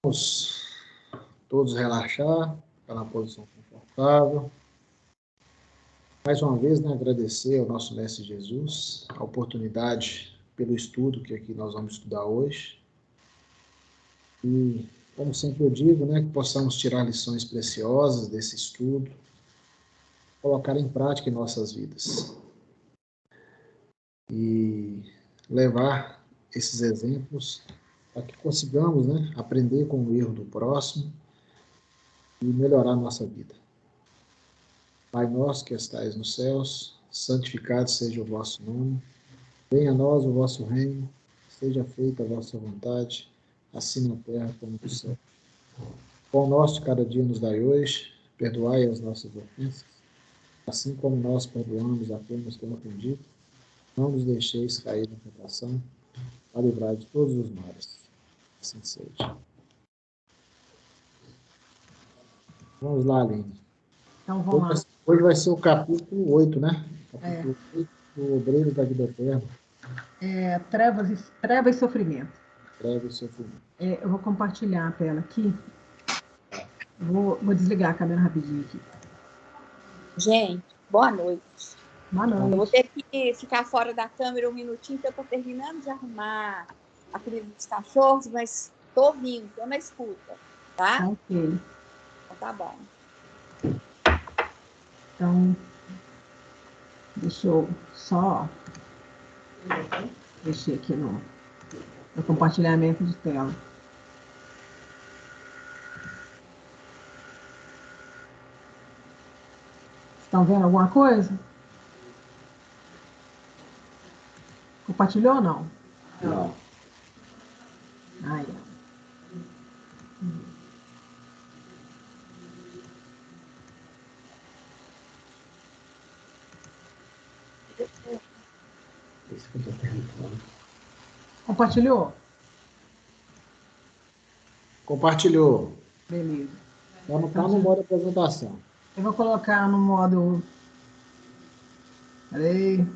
Vamos todos relaxar, ficar na posição confortável. Mais uma vez, né, agradecer ao nosso Mestre Jesus a oportunidade pelo estudo que aqui nós vamos estudar hoje. E, como sempre eu digo, né, que possamos tirar lições preciosas desse estudo, colocar em prática em nossas vidas. E levar esses exemplos para que consigamos, né, aprender com o erro do próximo e melhorar a nossa vida. Pai nosso que estais nos céus, santificado seja o vosso nome. Venha a nós o vosso reino, seja feita a vossa vontade, assim na terra como no céu. Pão nosso de cada dia nos dai hoje, perdoai as nossas ofensas, assim como nós perdoamos a quem nos tem ofendido. Não nos deixeis cair na tentação, para livrar de todos os males. Assim seja. Vamos lá, Aline. Então, vamos lá. Hoje vai ser o capítulo 8, né? Capítulo 8 do Obreiros da Vida Eterna. Trevas e sofrimento. Trevas e sofrimento. Eu vou compartilhar a tela aqui. Vou desligar a câmera rapidinho aqui. Gente, boa noite. Boa noite. Eu vou ter que ficar fora da câmera um minutinho, porque eu estou terminando de arrumar a comida dos cachorros, mas estou ouvindo, estou na escuta, tá? Ok. Então tá bom. Então, deixa eu só mexer aqui no compartilhamento de tela. Estão vendo alguma coisa? Compartilhou ou não? Não. Aí. Compartilhou? Compartilhou. Beleza. Só não está no modo apresentação. Eu vou colocar no modo... Peraí.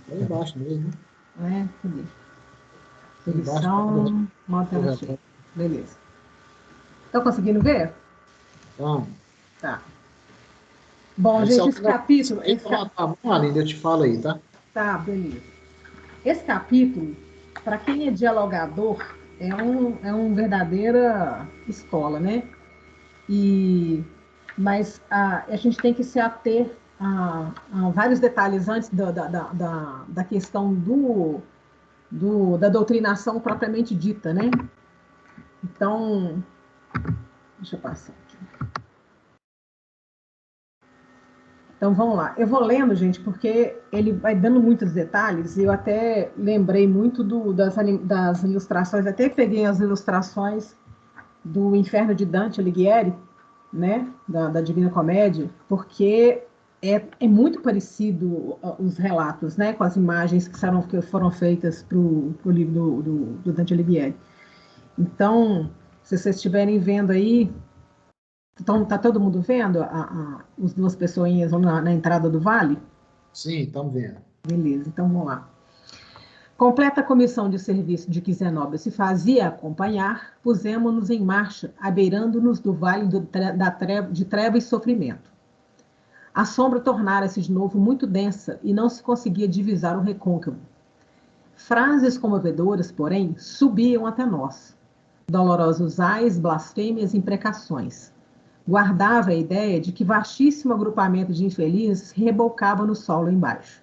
Lá embaixo mesmo. Cadê? Edição, modo tela cheia. Beleza. Estão conseguindo ver? Vamos. Tá. Bom, gente, esse capítulo... Aline, eu te falo aí, tá? Tá, beleza. Esse capítulo, para quem é dialogador, é uma verdadeira escola, né? Mas a gente tem que se ater a vários detalhes antes da questão da doutrinação propriamente dita, né? Então, deixa eu passar aqui. Então, vamos lá. Eu vou lendo, gente, porque ele vai dando muitos detalhes, e eu até lembrei muito das ilustrações, até peguei as ilustrações do Inferno de Dante Alighieri, né, da Divina Comédia, porque é muito parecido os relatos, né, com as imagens que foram feitas para o livro do Dante Alighieri. Então, se vocês estiverem vendo aí, então, tá todo mundo vendo as duas pessoinhas na entrada do vale? Sim, estamos vendo. Beleza, então vamos lá. Completa a comissão de serviço de que Zenóbio se fazia acompanhar, pusemos-nos em marcha, abeirando-nos do vale de treva e sofrimento. A sombra tornara-se de novo muito densa e não se conseguia divisar o recôncavo. Frases comovedoras, porém, subiam até nós. Dolorosos ais, blasfêmias e imprecações. Guardava a ideia de que vastíssimo agrupamento de infelizes rebocava no solo embaixo.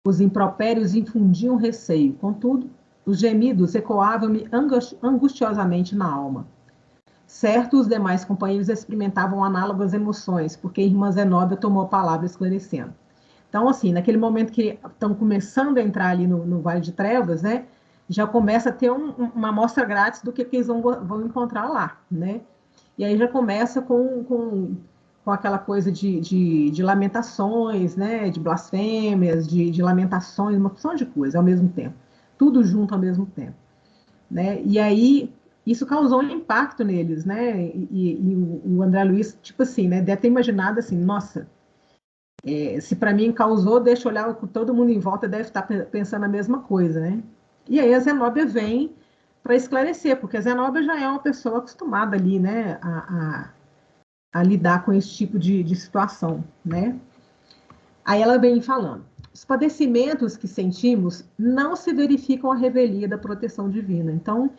Os impropérios infundiam receio, contudo, os gemidos ecoavam-me angustiosamente na alma. Certo, os demais companheiros experimentavam análogas emoções, porque a irmã Zenóbia tomou a palavra esclarecendo. Então, assim, naquele momento que estão começando a entrar ali no Vale de Trevas, né, já começa a ter uma amostra grátis do que eles vão encontrar lá, né? E aí já começa com aquela coisa de lamentações, né? De blasfêmias, de lamentações, uma opção de coisa ao mesmo tempo. Tudo junto ao mesmo tempo. Né? E aí isso causou um impacto neles, né? E o André Luiz, tipo assim, né? Deve ter imaginado assim, nossa, se para mim causou, deixa eu olhar, todo mundo em volta deve estar pensando a mesma coisa, né? E aí a Zenóbia vem para esclarecer, porque a Zenóbia já é uma pessoa acostumada ali, né, a lidar com esse tipo de situação, né? Aí ela vem falando: os padecimentos que sentimos não se verificam à revelia da proteção divina. Então,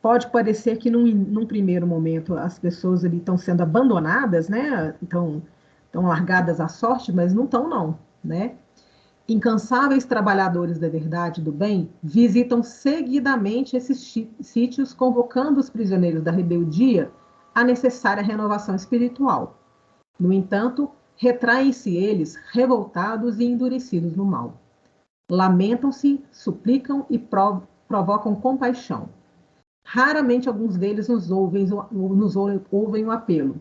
pode parecer que num primeiro momento as pessoas ali estão sendo abandonadas, né? Estão largadas à sorte, mas não estão, não, né? Incansáveis trabalhadores da verdade e do bem visitam seguidamente esses sítios, convocando os prisioneiros da rebeldia à necessária renovação espiritual. No entanto, retraem-se eles revoltados e endurecidos no mal. Lamentam-se, suplicam e provocam compaixão. Raramente alguns deles nos ouvem o apelo.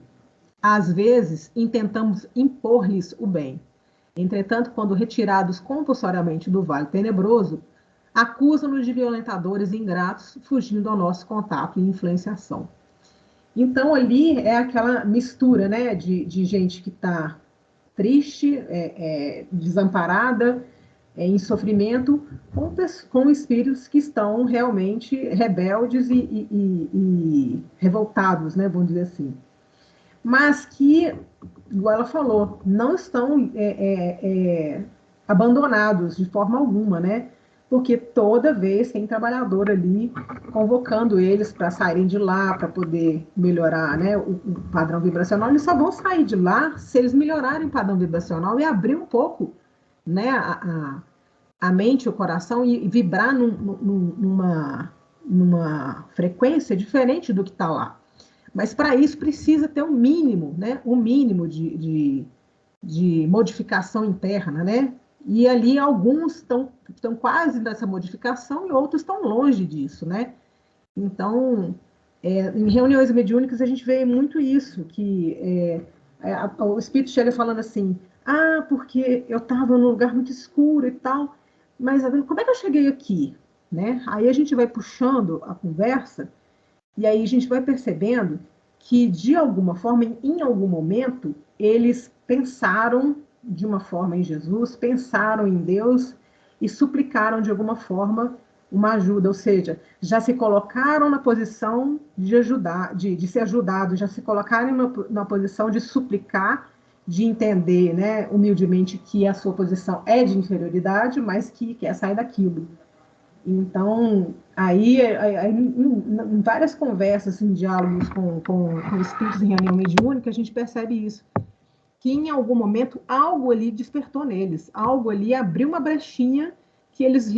Às vezes, intentamos impor-lhes o bem. Entretanto, quando retirados compulsoriamente do vale tenebroso, acusam-nos de violentadores e ingratos, fugindo ao nosso contato e influenciação. Então, ali é aquela mistura, né, de gente que está triste, desamparada, em sofrimento, com espíritos que estão realmente rebeldes e revoltados, né, vamos dizer assim. Mas que, igual ela falou, não estão abandonados de forma alguma, né? Porque toda vez tem trabalhador ali convocando eles para saírem de lá, para poder melhorar, né, o padrão vibracional. Eles só vão sair de lá se eles melhorarem o padrão vibracional e abrir um pouco, né, a mente, o coração e vibrar numa frequência diferente do que está lá. Mas para isso precisa ter um mínimo, né, um mínimo de modificação interna, né? E ali alguns estão quase nessa modificação e outros estão longe disso, né? Então, em reuniões mediúnicas a gente vê muito isso, que o espírito chega falando assim: ah, porque eu estava num lugar muito escuro e tal, mas como é que eu cheguei aqui? Né? Aí a gente vai puxando a conversa e aí a gente vai percebendo que, de alguma forma, em algum momento, eles pensaram de uma forma em Jesus, pensaram em Deus e suplicaram de alguma forma uma ajuda, ou seja, já se colocaram na posição de ajudar, de ser ajudados, já se colocaram na posição de suplicar, de entender, né, humildemente que a sua posição é de inferioridade, mas que quer sair daquilo. Então, aí em várias conversas, em diálogos com espíritos em reunião mediúnica, a gente percebe isso, que em algum momento algo ali despertou neles, algo ali abriu uma brechinha que eles,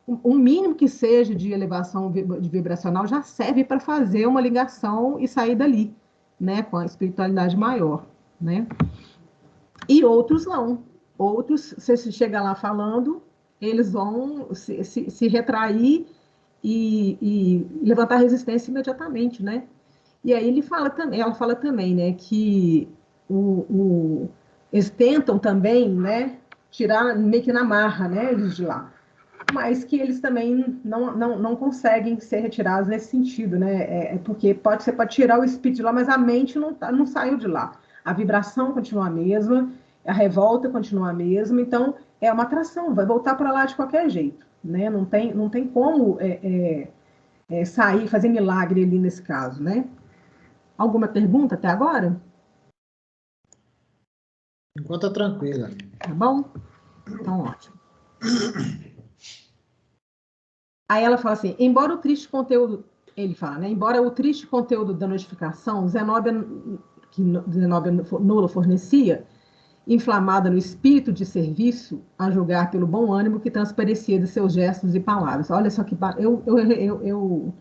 um mínimo que seja de elevação de vibracional já serve para fazer uma ligação e sair dali, né, com a espiritualidade maior, né? E outros não. Outros, você chega lá falando, eles vão se retrair e levantar resistência imediatamente, né? E aí ela fala também, né, que eles tentam também, né, tirar meio que na marra, né, eles de lá, mas que eles também não conseguem ser retirados nesse sentido, né? Porque você pode tirar o espírito de lá, mas a mente não saiu de lá. A vibração continua a mesma, a revolta continua a mesma, então é uma atração, vai voltar para lá de qualquer jeito, né? Não tem como sair, fazer milagre ali nesse caso, né? Alguma pergunta até agora? Enquanto tá tranquila. Tá bom? Então, ótimo. Aí ela fala assim, embora o triste conteúdo, ele fala, né? Embora o triste conteúdo da notificação, Zenóbia nula fornecia, inflamada no espírito de serviço, a julgar pelo bom ânimo que transparecia de seus gestos e palavras. Olha só que eu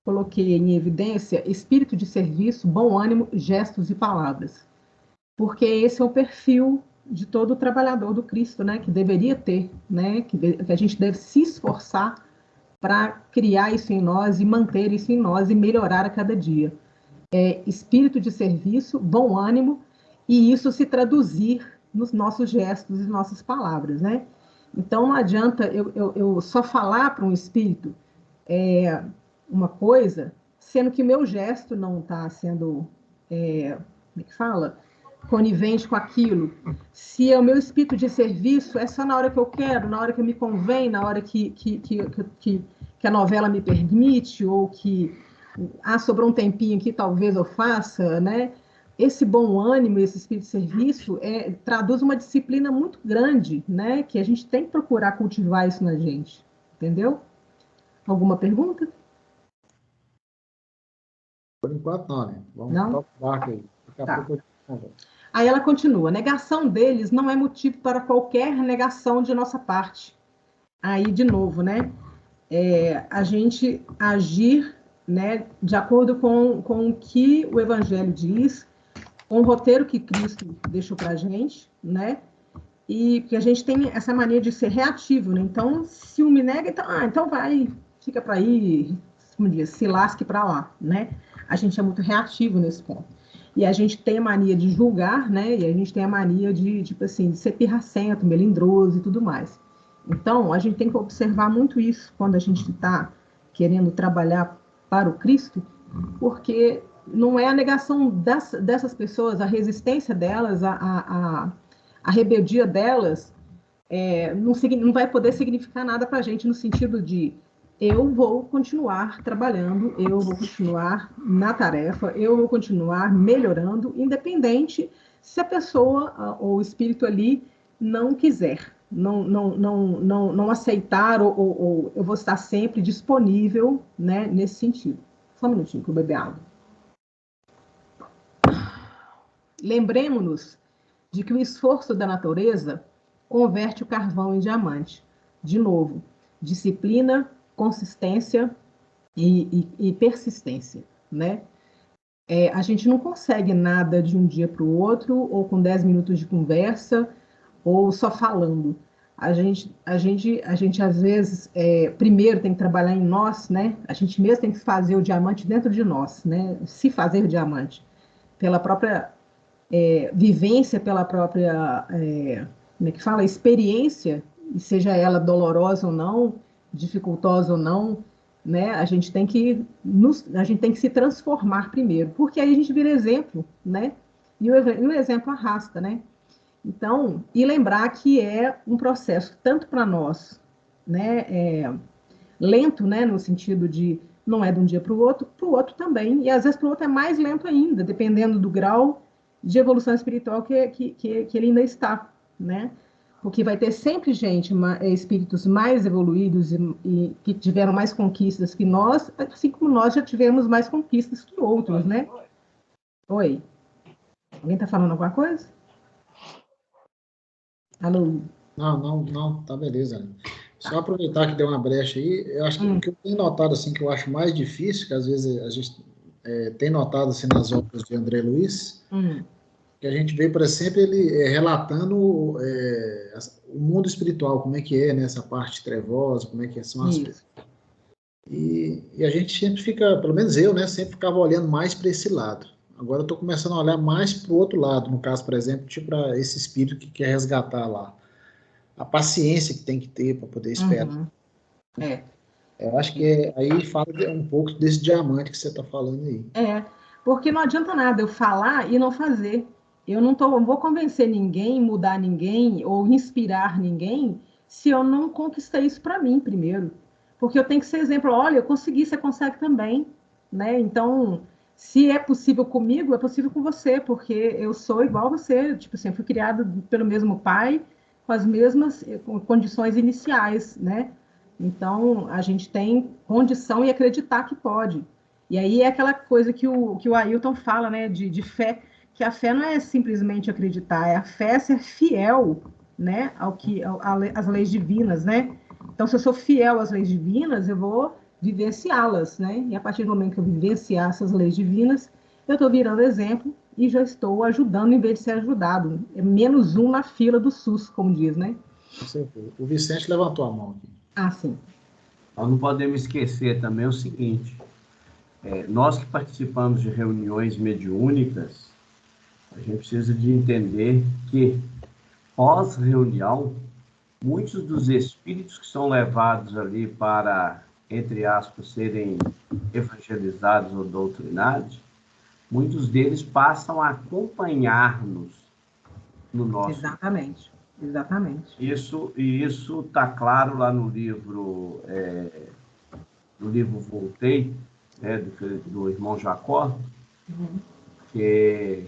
coloquei em evidência espírito de serviço, bom ânimo, gestos e palavras. Porque esse é o perfil de todo trabalhador do Cristo, né? Que deveria ter, né? Que a gente deve se esforçar para criar isso em nós e manter isso em nós e melhorar a cada dia. Espírito de serviço, bom ânimo, e isso se traduzir nos nossos gestos e nossas palavras, né? Então, não adianta eu só falar para um espírito uma coisa, sendo que o meu gesto não está sendo, como é que fala? Conivente com aquilo. Se é o meu espírito de serviço, é só na hora que eu quero, na hora que me convém, na hora que a novela me permite, ou que sobrou um tempinho que talvez eu faça, né? Esse bom ânimo, esse espírito de serviço, traduz uma disciplina muito grande, né? Que a gente tem que procurar cultivar isso na gente, entendeu? Alguma pergunta? Por enquanto, não, né? Vamos Não? tocar o barco aí. Daqui a Tá. pouco eu converso. Aí ela continua: negação deles não é motivo para qualquer negação de nossa parte. Aí, de novo, né? A gente agir, né, de acordo com o que o Evangelho diz, com o roteiro que Cristo deixou para a gente, né? E que a gente tem essa mania de ser reativo, né? Então, se um me nega, então vai, fica para aí, como diz, se lasque para lá, né? A gente é muito reativo nesse ponto. E a gente tem a mania de julgar, né? E a gente tem a mania de, tipo assim, de ser pirracento, melindroso e tudo mais. Então, a gente tem que observar muito isso quando a gente está querendo trabalhar para o Cristo, porque não é a negação dessas pessoas, a resistência delas, a rebeldia delas, não vai poder significar nada para a gente no sentido de eu vou continuar trabalhando, eu vou continuar na tarefa, eu vou continuar melhorando, independente se a pessoa ou o espírito ali não quiser, não aceitar, ou eu vou estar sempre disponível, né, nesse sentido. Só um minutinho que eu beber água. Lembremos-nos de que o esforço da natureza converte o carvão em diamante. De novo, disciplina, consistência e persistência, né? A gente não consegue nada de um dia para o outro, ou com 10 minutos de conversa, ou só falando. A gente às vezes, primeiro tem que trabalhar em nós, né? A gente mesmo tem que fazer o diamante dentro de nós, né? Se fazer diamante. Pela própria vivência, pela própria, como é que fala? Experiência, e seja ela dolorosa ou não, dificultosa ou não, né? A gente tem que se transformar primeiro, porque aí a gente vira exemplo, né? E o exemplo arrasta, né? Então, e lembrar que é um processo tanto para nós, né? Lento, né? No sentido de não é de um dia para o outro também, e às vezes para o outro é mais lento ainda, dependendo do grau de evolução espiritual que ele ainda está, né? Porque vai ter sempre gente, espíritos mais evoluídos e que tiveram mais conquistas que nós, assim como nós já tivemos mais conquistas que outros, né? Oi. Alguém está falando alguma coisa? Alô? Não, tá beleza, né? Só aproveitar que deu uma brecha aí, eu acho que o que eu tenho notado, assim, que eu acho mais difícil, que às vezes a gente tem notado, assim, nas obras de André Luiz, que a gente vê, por exemplo, ele relatando o mundo espiritual, como é que é, né, essa parte trevosa, como é que são as coisas. E a gente sempre fica, pelo menos eu, né, sempre ficava olhando mais para esse lado. Agora eu estou começando a olhar mais para o outro lado, no caso, por exemplo, tipo, para esse espírito que quer resgatar lá. A paciência que tem que ter para poder esperar. Eu acho que aí fala um pouco desse diamante que você está falando aí. Porque não adianta nada eu falar e não fazer. Eu não vou convencer ninguém, mudar ninguém ou inspirar ninguém se eu não conquistei isso para mim primeiro. Porque eu tenho que ser exemplo. Olha, eu consegui, você consegue também, né? Então, se é possível comigo, é possível com você, porque eu sou igual a você. Tipo assim, eu fui criado pelo mesmo pai, com as mesmas condições iniciais, né? Então, a gente tem condição e acreditar que pode. E aí é aquela coisa que o Ailton fala, né, de fé, que a fé não é simplesmente acreditar, a fé é ser fiel, né, às leis divinas, né? Então, se eu sou fiel às leis divinas, eu vou vivenciá-las, né? E a partir do momento que eu vivenciar essas leis divinas, eu estou virando exemplo e já estou ajudando em vez de ser ajudado. É menos um na fila do SUS, como diz, né? Com certeza. O Vicente levantou a mão aqui. Sim. Nós não podemos esquecer também o seguinte, nós que participamos de reuniões mediúnicas, a gente precisa de entender que, pós-reunião, muitos dos espíritos que são levados ali para, entre aspas, serem evangelizados ou doutrinados, muitos deles passam a acompanhar-nos no nosso... Exatamente. Isso está claro lá no livro do livro Voltei, né, do irmão Jacó, que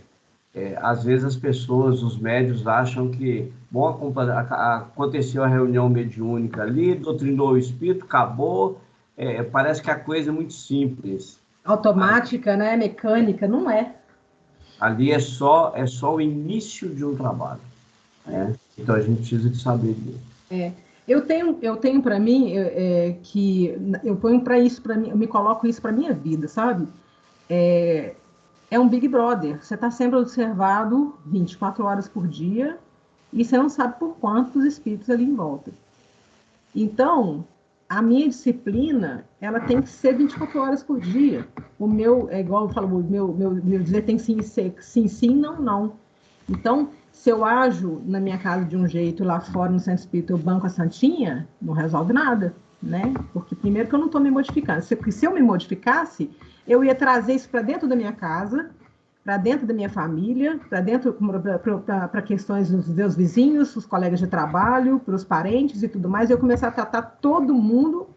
às vezes as pessoas, os médios, acham que, bom, aconteceu a reunião mediúnica ali, doutrinou o espírito, acabou, parece que a coisa é muito simples. Automática, né? Mecânica, não é. Ali é só o início de um trabalho, né? Então a gente precisa de saber disso. Eu tenho para mim que eu ponho para isso para mim, eu me coloco isso para minha vida, sabe? É um Big Brother. Você está sempre observado 24 horas por dia e você não sabe por quantos espíritos ali em volta. Então, a minha disciplina, ela tem que ser 24 horas por dia. O meu, é igual eu falo, meu dizer tem sim, sim, não, não. Então, se eu ajo na minha casa de um jeito e lá fora no centro espírita eu banco a santinha, não resolve nada, né? Porque primeiro que eu não estou me modificando. Se eu me modificasse, eu ia trazer isso para dentro da minha casa, para dentro da minha família, para dentro para questões dos meus vizinhos, os colegas de trabalho, para os parentes e tudo mais, eu começar a tratar todo mundo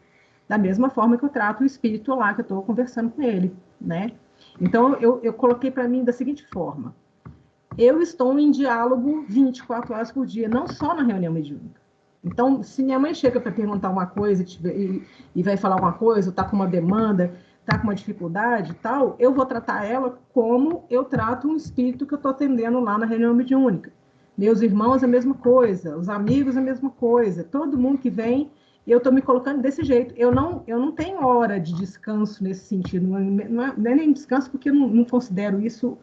da mesma forma que eu trato o espírito lá que eu estou conversando com ele, né? Então, eu coloquei para mim da seguinte forma: eu estou em diálogo 24 horas por dia, não só na reunião mediúnica. Então, se minha mãe chega para perguntar uma coisa e vai falar uma coisa, está com uma demanda, está com uma dificuldade e tal, eu vou tratar ela como eu trato um espírito que eu estou atendendo lá na reunião mediúnica. Meus irmãos, a mesma coisa, os amigos, a mesma coisa, todo mundo que vem, eu estou me colocando desse jeito. Eu não tenho hora de descanso nesse sentido, não é nem descanso, porque eu não considero isso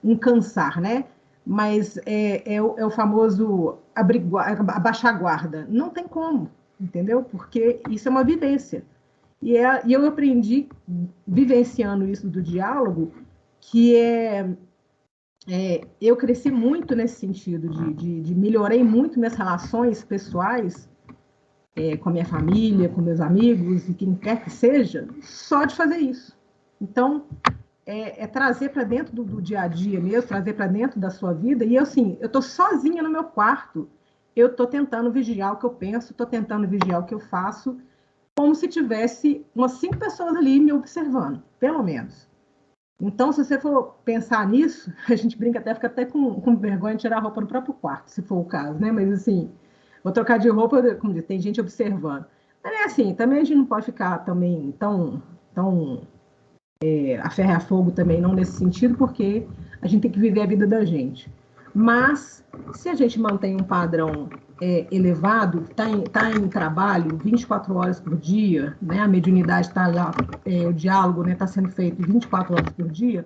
um cansar, né? Mas é o famoso abaixar a guarda. Não tem como, entendeu? Porque isso é uma vivência. E eu aprendi, vivenciando isso do diálogo, que eu cresci muito nesse sentido, de melhorei muito minhas relações pessoais com a minha família, com meus amigos e quem quer que seja, só de fazer isso. Então, trazer para dentro do dia a dia mesmo, trazer para dentro da sua vida. E eu, assim, eu estou sozinha no meu quarto, eu estou tentando vigiar o que eu penso, estou tentando vigiar o que eu faço, como se tivesse umas 5 pessoas ali me observando, pelo menos. Então, se você for pensar nisso, a gente brinca até, fica até com vergonha de tirar a roupa no próprio quarto, se for o caso, né? Mas, assim, vou trocar de roupa, como diz, tem gente observando. Mas é assim, também a gente não pode ficar também tão a ferro e a fogo também, não nesse sentido, porque a gente tem que viver a vida da gente. Mas, se a gente mantém um padrão elevado, está em trabalho 24 horas por dia, né, a mediunidade está lá, o diálogo está sendo feito 24 horas por dia,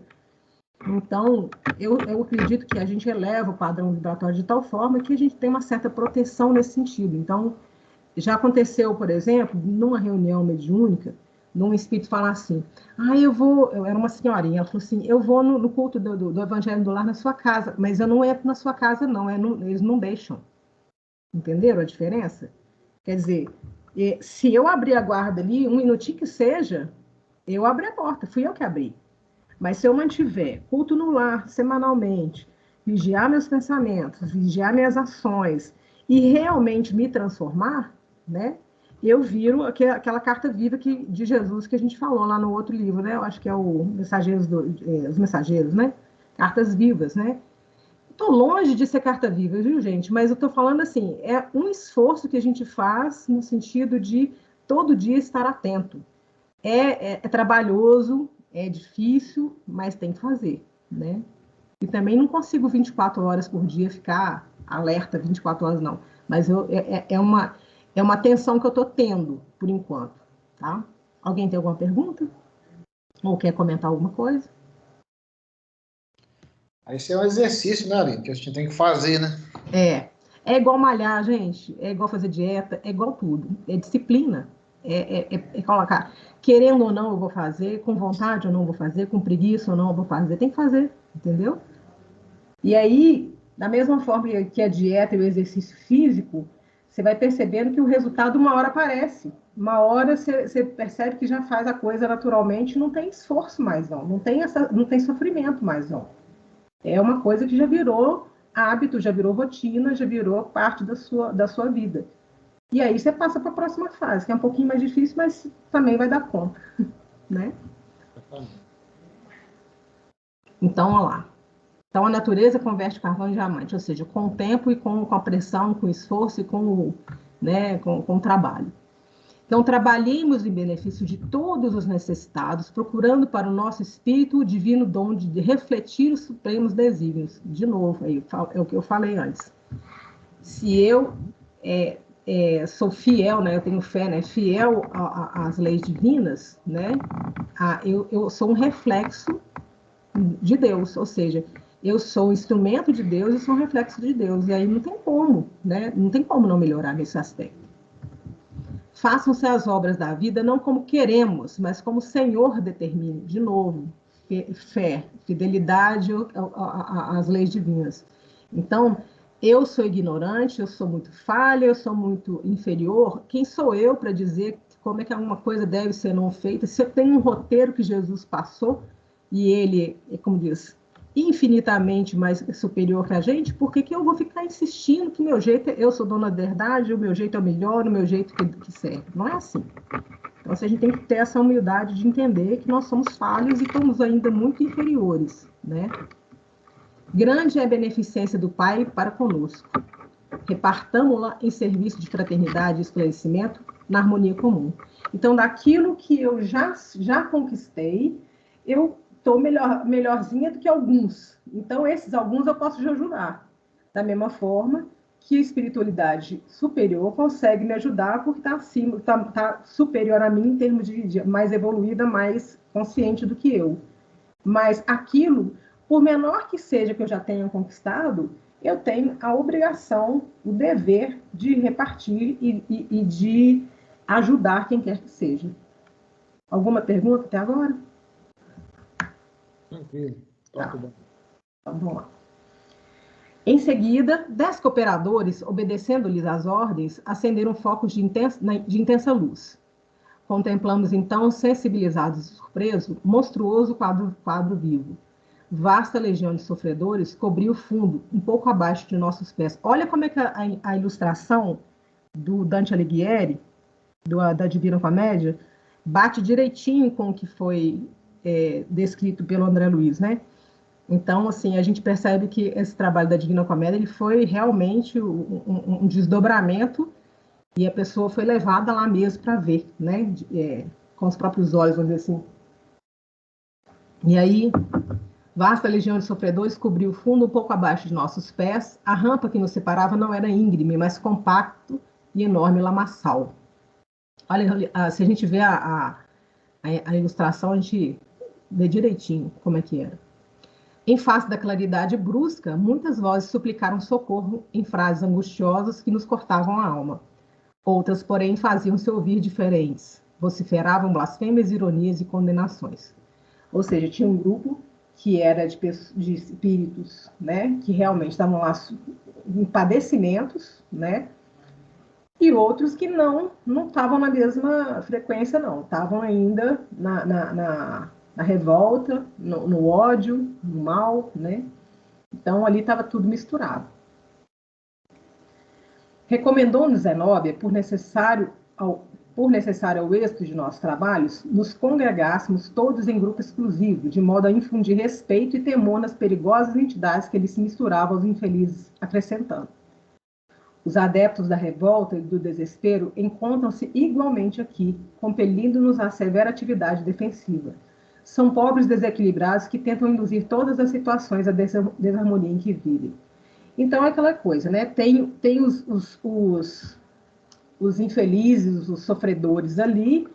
então, eu acredito que a gente eleva o padrão vibratório de tal forma que a gente tem uma certa proteção nesse sentido. Então, já aconteceu, por exemplo, numa reunião mediúnica, num espírito falar assim, eu era uma senhorinha, ela falou assim, eu vou no culto do Evangelho do Lar na sua casa, mas eu não entro na sua casa não, eles não deixam. Entenderam a diferença? Quer dizer, se eu abrir a guarda ali, um minutinho que seja, eu abri a porta, fui eu que abri. Mas se eu mantiver culto no lar semanalmente, vigiar meus pensamentos, vigiar minhas ações e realmente me transformar, né? Eu viro aquela carta viva de Jesus que a gente falou lá no outro livro, né? Eu acho que é o os Mensageiros, né? Cartas vivas, né? Estou longe de ser carta viva, viu, gente? Mas eu estou falando assim, é um esforço que a gente faz no sentido de todo dia estar atento. É trabalhoso, é difícil, mas tem que fazer, né? E também não consigo 24 horas por dia ficar alerta 24 horas, não. Mas é uma tensão que eu estou tendo, por enquanto, tá? Alguém tem alguma pergunta? Ou quer comentar alguma coisa? Esse é um exercício, né, Aline, que a gente tem que fazer, né? É igual malhar, gente, é igual fazer dieta, é igual tudo. É disciplina, é colocar, querendo ou não eu vou fazer, com vontade ou não eu vou fazer, com preguiça ou não eu vou fazer, tem que fazer, entendeu? E aí, da mesma forma que a dieta e o exercício físico, você vai percebendo que o resultado uma hora aparece. Uma hora você percebe que já faz a coisa naturalmente, não tem esforço mais, não tem sofrimento mais, não. É uma coisa que já virou hábito, já virou rotina, já virou parte da sua vida. E aí você passa para a próxima fase, que é um pouquinho mais difícil, mas também vai dar conta, né? Então, olha lá. Então, a natureza converte carvão em diamante, ou seja, com o tempo e com a pressão, com o esforço e com o trabalho. Então, trabalhemos em benefício de todos os necessitados, procurando para o nosso espírito o divino dom de refletir os supremos desígnios. De novo, aí, é o que eu falei antes. Se eu sou fiel, né, eu tenho fé, né, fiel às leis divinas, né, eu sou um reflexo de Deus, ou seja, eu sou um instrumento de Deus e sou um reflexo de Deus, e aí não tem como, né, não tem como não melhorar nesse aspecto. Façam-se as obras da vida não como queremos, mas como o Senhor determine. De novo, fé, fidelidade às leis divinas. Então, eu sou ignorante, eu sou muito falha, eu sou muito inferior. Quem sou eu para dizer como é que alguma coisa deve ser não feita? Se eu tenho um roteiro que Jesus passou, e ele, como diz, infinitamente mais superior que a gente, por que eu vou ficar insistindo que meu jeito, eu sou dona da verdade, o meu jeito é o melhor, o meu jeito que serve? Não é assim. Então, a gente tem que ter essa humildade de entender que nós somos falhos e somos ainda muito inferiores, né? Grande é a beneficência do Pai para conosco. Repartamo-la em serviço de fraternidade e esclarecimento na harmonia comum. Então, daquilo que eu já conquistei, eu estou melhorzinha do que alguns. Então, esses alguns eu posso te ajudar. Da mesma forma que a espiritualidade superior consegue me ajudar porque está acima, tá superior a mim em termos de mais evoluída, mais consciente do que eu. Mas aquilo, por menor que seja que eu já tenha conquistado, eu tenho a obrigação, o dever de repartir e de ajudar quem quer que seja. Alguma pergunta até agora? Tranquilo. Toca bom. Então, vamos lá. Em seguida, 10 cooperadores, obedecendo-lhes as ordens, acenderam focos de intensa luz. Contemplamos, então, sensibilizados e surpresos, monstruoso quadro vivo. Vasta legião de sofredores cobriu o fundo, um pouco abaixo de nossos pés. Olha como é que a ilustração do Dante Alighieri, da Divina Comédia, bate direitinho com o que foi descrito pelo André Luiz, né? Então, assim, a gente percebe que esse trabalho da Divina Comédia ele foi realmente um desdobramento e a pessoa foi levada lá mesmo para ver, né? Com os próprios olhos, vamos dizer assim. E aí, vasta legião de sofredores cobriu o fundo um pouco abaixo de nossos pés. A rampa que nos separava não era íngreme, mas compacto e enorme lamaçal. Olha, se a gente vê a ilustração, a gente vê direitinho como é que era. Em face da claridade brusca, muitas vozes suplicaram socorro em frases angustiosas que nos cortavam a alma. Outras, porém, faziam-se ouvir diferentes. Vociferavam blasfêmias, ironias e condenações. Ou seja, tinha um grupo que era de espíritos, né, que realmente estavam lá em padecimentos, né, e outros que não estavam na mesma frequência, não. Estavam ainda na revolta, no ódio, no mal, né? Então, ali estava tudo misturado. Recomendou-nos Zenóbia, por necessário ao êxito de nossos trabalhos, nos congregássemos todos em grupo exclusivo, de modo a infundir respeito e temor nas perigosas entidades que ele se misturava aos infelizes, acrescentando. Os adeptos da revolta e do desespero encontram-se igualmente aqui, compelindo-nos à severa atividade defensiva. São pobres desequilibrados que tentam induzir todas as situações à desarmonia em que vivem. Então, é aquela coisa, né? Tem os infelizes, os sofredores ali,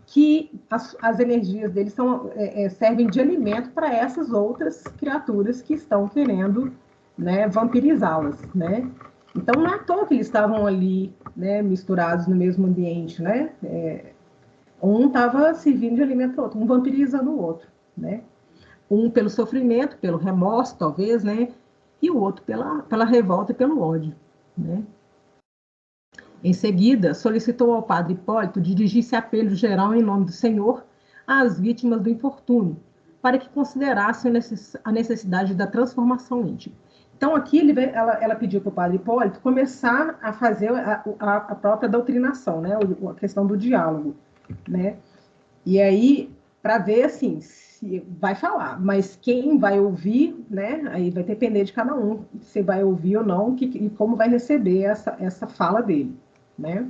que as energias deles servem de alimento para essas outras criaturas que estão querendo, né, vampirizá-las, né? Então, não é à toa que eles estavam ali, né, misturados no mesmo ambiente, né? Um estava servindo de alimento para o outro, um vampirizando o outro, né? Um pelo sofrimento, pelo remorso, talvez, né? E o outro pela revolta e pelo ódio, né? Em seguida, solicitou ao padre Hipólito dirigir-se apelo geral em nome do Senhor às vítimas do infortúnio, para que considerassem a necessidade da transformação íntima. Então, aqui ela pediu para o padre Hipólito começar a fazer a própria doutrinação, né? A questão do diálogo, né? E aí, para ver, assim, se vai falar, mas quem vai ouvir, né? Aí vai depender de cada um, se vai ouvir ou não, e como vai receber essa fala dele, né?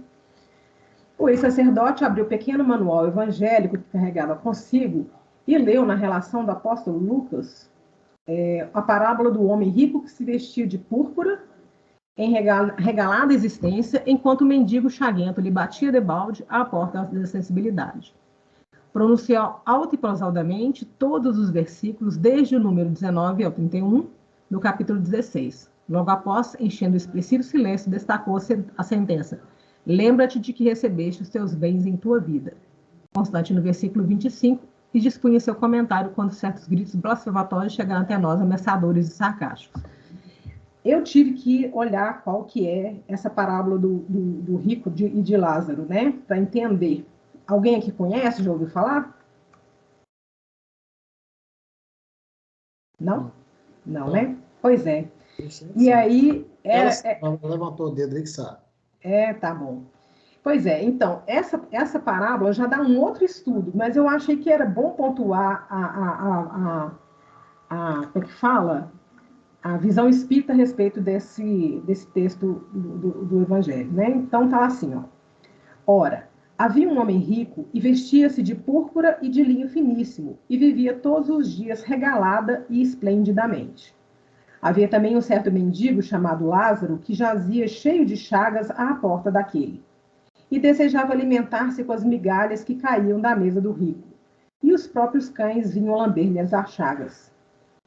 O ex-sacerdote abriu o pequeno manual evangélico que carregava consigo e leu na relação do apóstolo Lucas a parábola do homem rico que se vestia de púrpura em regalada existência, enquanto o mendigo chaguento lhe batia debalde à porta da sensibilidade. Pronunciou alto e prosaldamente todos os versículos, desde o número 19 ao 31, do capítulo 16. Logo após, enchendo o expressivo silêncio, destacou a sentença: lembra-te de que recebeste os teus bens em tua vida. Constante no versículo 25, e dispunha seu comentário quando certos gritos blasfematórios chegaram até nós, ameaçadores e sarcásticos. Eu tive que olhar qual que é essa parábola do rico e de Lázaro, né? Para entender. Alguém aqui conhece? Já ouviu falar? Não? Não, né? Pois é. E aí... Ela levantou o dedo aí que sabe. Tá bom. Pois é, então, essa parábola já dá um outro estudo, mas eu achei que era bom pontuar como é que fala? A visão espírita a respeito desse texto do Evangelho, né? Então, tá assim, ó. Ora, havia um homem rico e vestia-se de púrpura e de linho finíssimo, e vivia todos os dias regalada e esplendidamente. Havia também um certo mendigo chamado Lázaro, que jazia cheio de chagas à porta daquele, e desejava alimentar-se com as migalhas que caíam da mesa do rico, e os próprios cães vinham lamber-lhe as chagas.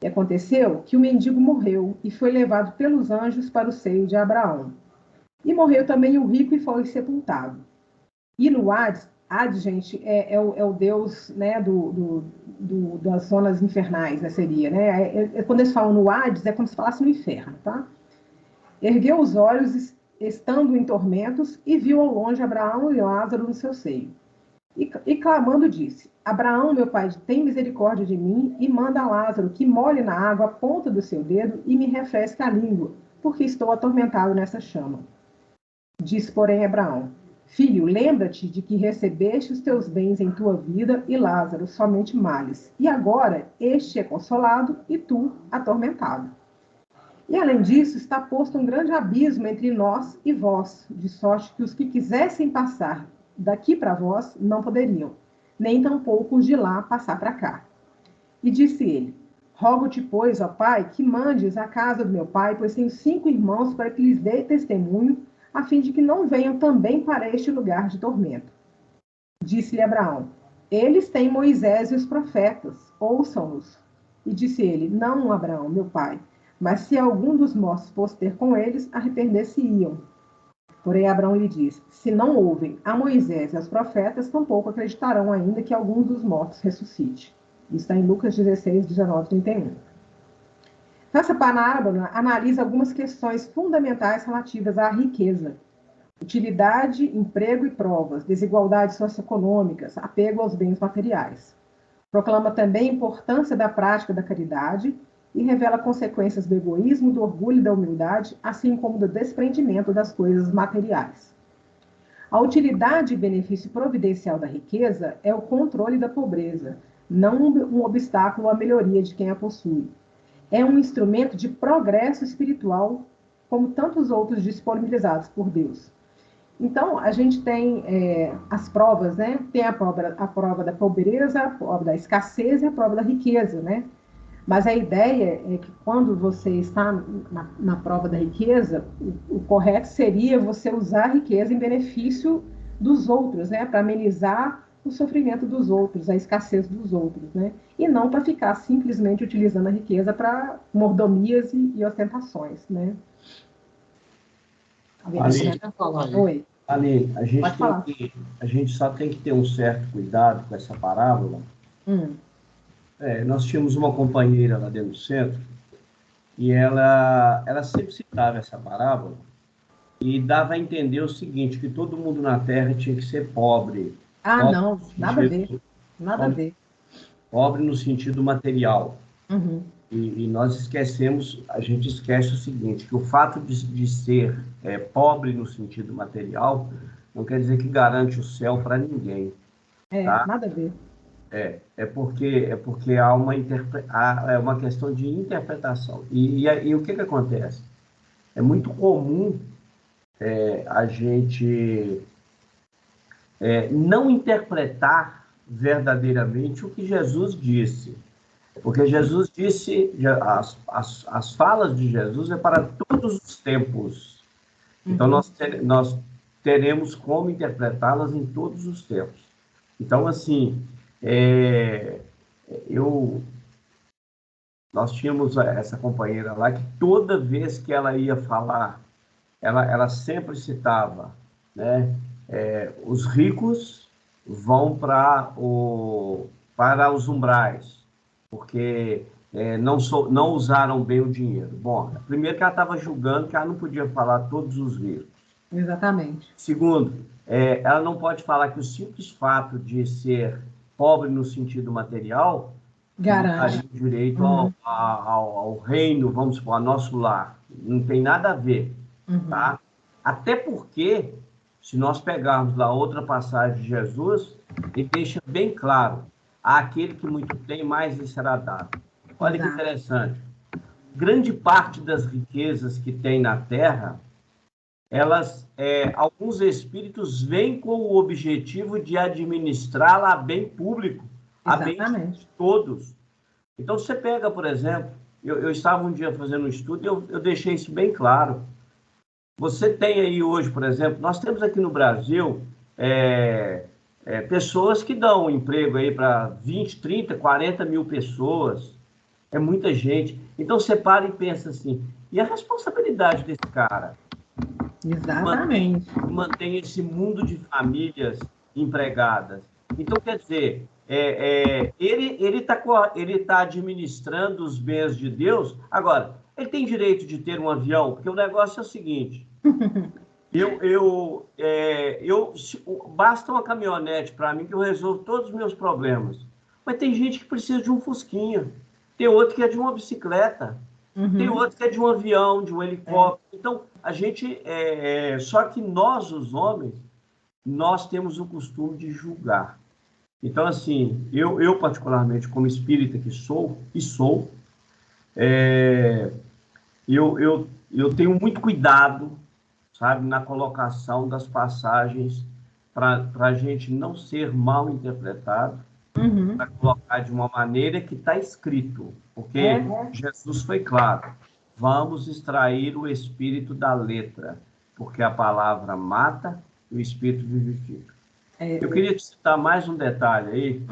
E aconteceu que o mendigo morreu e foi levado pelos anjos para o seio de Abraão. E morreu também o rico e foi sepultado. E no Hades, gente, é o Deus, né, das zonas infernais, né, seria, né? Quando eles falam no Hades, é como se falasse no inferno, tá? Ergueu os olhos, estando em tormentos, e viu ao longe Abraão e Lázaro no seu seio. E clamando disse: Abraão, meu pai, tem misericórdia de mim e manda a Lázaro que molhe na água a ponta do seu dedo e me refresque a língua, porque estou atormentado nessa chama. Disse, porém, Abraão: Filho, lembra-te de que recebeste os teus bens em tua vida e Lázaro somente males. E agora este é consolado e tu atormentado. E além disso, está posto um grande abismo entre nós e vós, de sorte que os que quisessem passar daqui para vós não poderiam, nem tampouco os de lá passar para cá. E disse ele: Rogo-te, pois, ó pai, que mandes à casa do meu pai, pois tenho 5 irmãos, para que lhes dê testemunho, a fim de que não venham também para este lugar de tormento. Disse-lhe Abraão: Eles têm Moisés e os profetas, ouçam-nos. E disse ele: Não, Abraão, meu pai, mas se algum dos mortos fosse ter com eles, arrepender-se-iam. Porém, Abraão lhe disse: Se não ouvem a Moisés e aos profetas, tampouco acreditarão ainda que algum dos mortos ressuscite. Isso está em Lucas 16, 19, 31. Essa parábola analisa algumas questões fundamentais relativas à riqueza: utilidade, emprego e provas, desigualdades socioeconômicas, apego aos bens materiais. Proclama também a importância da prática da caridade e revela consequências do egoísmo, do orgulho e da humildade, assim como do desprendimento das coisas materiais. A utilidade e benefício providencial da riqueza é o controle da pobreza, não um obstáculo à melhoria de quem a possui. É um instrumento de progresso espiritual, como tantos outros disponibilizados por Deus. Então, a gente tem as provas, né? Tem a prova da pobreza, a prova da escassez e a prova da riqueza, né? Mas a ideia é que quando você está na prova da riqueza, o correto seria você usar a riqueza em benefício dos outros, né? Para amenizar o sofrimento dos outros, a escassez dos outros, né? E não para ficar simplesmente utilizando a riqueza para mordomias e ostentações, né? Ali, a gente só tem que ter um certo cuidado com essa parábola. Nós tínhamos uma companheira lá dentro do centro e ela sempre citava essa parábola e dava a entender o seguinte, que todo mundo na Terra tinha que ser pobre. Pobre não, nada a ver. Nada a ver. Pobre no sentido material. E nós esquecemos, a gente esquece o seguinte, que o fato de ser pobre no sentido material não quer dizer que garante o céu para ninguém. Tá? Nada a ver. É porque há uma questão de interpretação. E o que acontece? É muito comum a gente não interpretar verdadeiramente o que Jesus disse. Porque Jesus disse, as falas de Jesus é para todos os tempos. Então, nós teremos como interpretá-las em todos os tempos. Então, assim, nós tínhamos essa companheira lá que toda vez que ela ia falar, ela sempre citava, né? Os ricos vão para os umbrais, porque não usaram bem o dinheiro. Bom, primeiro que ela estava julgando que ela não podia falar todos os ricos. Exatamente. Segundo, ela não pode falar que o simples fato de ser pobre no sentido material garante daria direito ao reino, vamos supor, ao nosso lar. Não tem nada a ver, tá? Até porque, se nós pegarmos lá outra passagem de Jesus, ele deixa bem claro, aquele que muito tem, mais lhe será dado. Olha que interessante. Grande parte das riquezas que tem na Terra, alguns espíritos vêm com o objetivo de administrá-la a bem público, a bem de todos. Então, você pega, por exemplo, eu estava um dia fazendo um estudo e eu deixei isso bem claro. Você tem aí hoje, por exemplo, nós temos aqui no Brasil pessoas que dão emprego aí para 20, 30, 40 mil pessoas. É muita gente. Então, você para e pensa assim, e a responsabilidade desse cara? Exatamente. Mantém esse mundo de famílias empregadas. Então, quer dizer, ele tá administrando os bens de Deus. Agora, ele tem direito de ter um avião? Porque o negócio é o seguinte, basta uma caminhonete para mim que eu resolvo todos os meus problemas. Mas tem gente que precisa de um fusquinha, tem outro que é de uma bicicleta, tem outro que é de um avião, de um helicóptero. Então, a gente... só que nós, os homens, nós temos o costume de julgar. Então, assim, eu particularmente, como espírita que sou, eu tenho muito cuidado, sabe, na colocação das passagens para a gente não ser mal interpretado, para colocar de uma maneira que está escrito. Porque Jesus foi claro, vamos extrair o espírito da letra, porque a palavra mata e o espírito vivifica. Eu queria te citar mais um detalhe aí.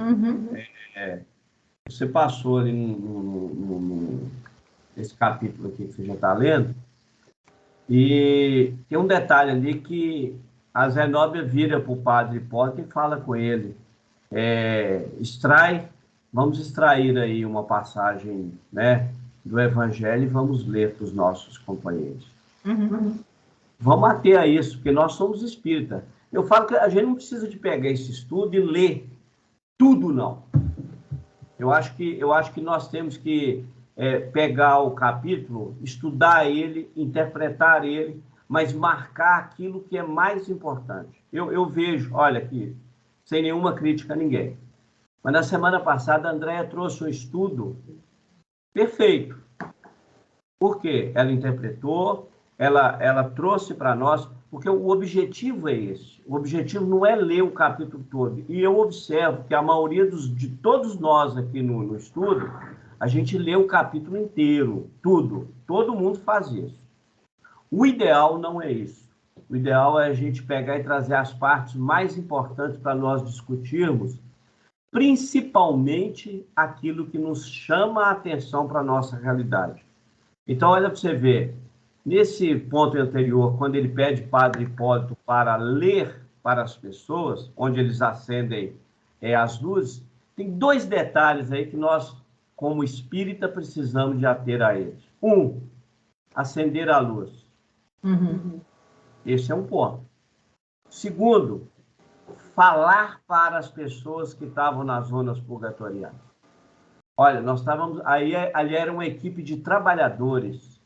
Você passou ali nesse capítulo aqui que você já está lendo, e tem um detalhe ali que a Zenóbia vira para o padre Hipólito e fala com ele, vamos extrair aí uma passagem, né, do Evangelho e vamos ler para os nossos companheiros. Vamos ater a isso, porque nós somos espíritas. Eu falo que a gente não precisa de pegar esse estudo e ler tudo, não. Eu acho que nós temos que pegar o capítulo, estudar ele, interpretar ele, mas marcar aquilo que é mais importante. Eu vejo, olha aqui, sem nenhuma crítica a ninguém, mas na semana passada a Andréia trouxe um estudo perfeito. Por quê? Ela interpretou, ela trouxe para nós, porque o objetivo é esse. O objetivo não é ler o capítulo todo. E eu observo que a maioria de todos nós aqui no estudo, a gente lê o capítulo inteiro, tudo. Todo mundo faz isso. O ideal não é isso. O ideal é a gente pegar e trazer as partes mais importantes para nós discutirmos, principalmente aquilo que nos chama a atenção para a nossa realidade. Então, olha para você ver, nesse ponto anterior, quando ele pede Padre Hipólito para ler para as pessoas, onde eles acendem as luzes, tem dois detalhes aí que nós, como espírita, precisamos de ater a eles. Um, acender a luz. Esse é um ponto. Segundo, falar para as pessoas que estavam nas zonas purgatoriais. Olha, nós estávamos... Ali era uma equipe de trabalhadores,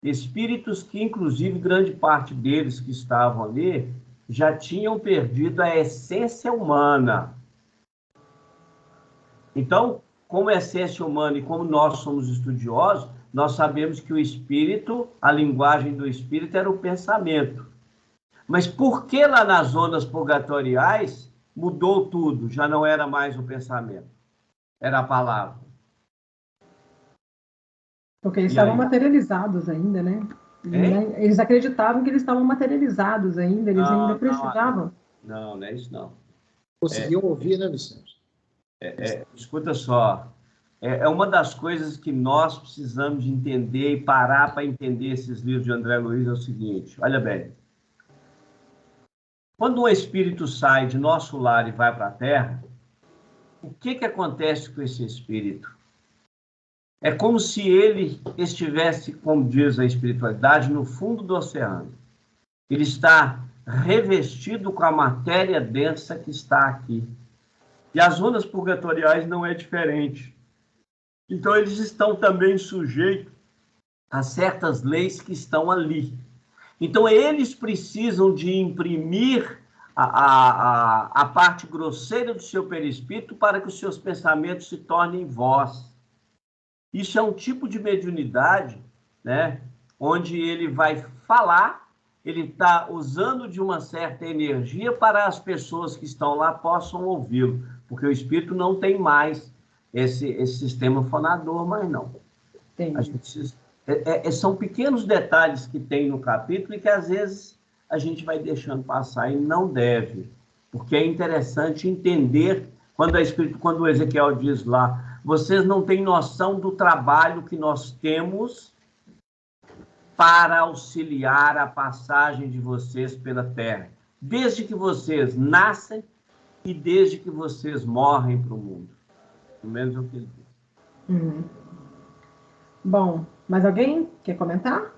espíritos que, inclusive, grande parte deles que estavam ali já tinham perdido a essência humana. Então, como essência humana e como nós somos estudiosos, nós sabemos que o espírito, a linguagem do espírito era o pensamento. Mas por que lá nas zonas purgatoriais mudou tudo? Já não era mais o pensamento, era a palavra. Porque eles E estavam aí? materializados ainda, né? Hein? Eles acreditavam que eles estavam materializados ainda, eles ainda Não, precisavam. não é isso não. Conseguiu ouvir, né, Vicente? Escuta só, é uma das coisas que nós precisamos de entender e parar para entender esses livros de André Luiz é o seguinte, olha bem, quando um espírito sai de nosso lar e vai para a Terra, o que acontece com esse espírito? É como se ele estivesse, como diz a espiritualidade, no fundo do oceano. Ele está revestido com a matéria densa que está aqui. E as zonas purgatoriais não é diferente. Então, eles estão também sujeitos a certas leis que estão ali. Então, eles precisam de imprimir a parte grosseira do seu perispírito para que os seus pensamentos se tornem voz. Isso é um tipo de mediunidade, né? Onde ele vai falar, ele está usando de uma certa energia para as pessoas que estão lá possam ouvi-lo, porque o espírito não tem mais esse sistema fonador, mas não. A gente precisa... são pequenos detalhes que tem no capítulo e que às vezes a gente vai deixando passar e não deve, porque é interessante entender quando o Ezequiel diz lá, vocês não têm noção do trabalho que nós temos para auxiliar a passagem de vocês pela terra, desde que vocês nascem e desde que vocês morrem para o mundo. Pelo menos é o que ele diz. Uhum. Bom, mais alguém quer comentar?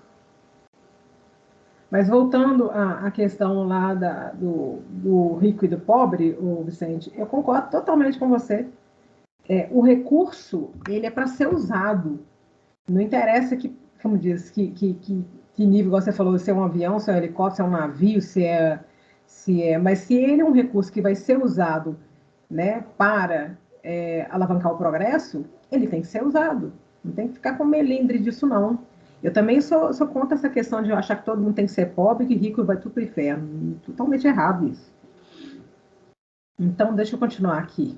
Mas voltando à questão lá do rico e do pobre, o Vicente, eu concordo totalmente com você. O recurso, ele é para ser usado. Não interessa que, como diz, que nível, igual você falou, se é um avião, se é um helicóptero, se é um navio, mas se ele é um recurso que vai ser usado, né, para alavancar o progresso, ele tem que ser usado. Não tem que ficar com melindre disso, não. Eu também sou contra essa questão de achar que todo mundo tem que ser pobre, que rico vai tudo para o inferno. Totalmente errado isso. Então, deixa eu continuar aqui.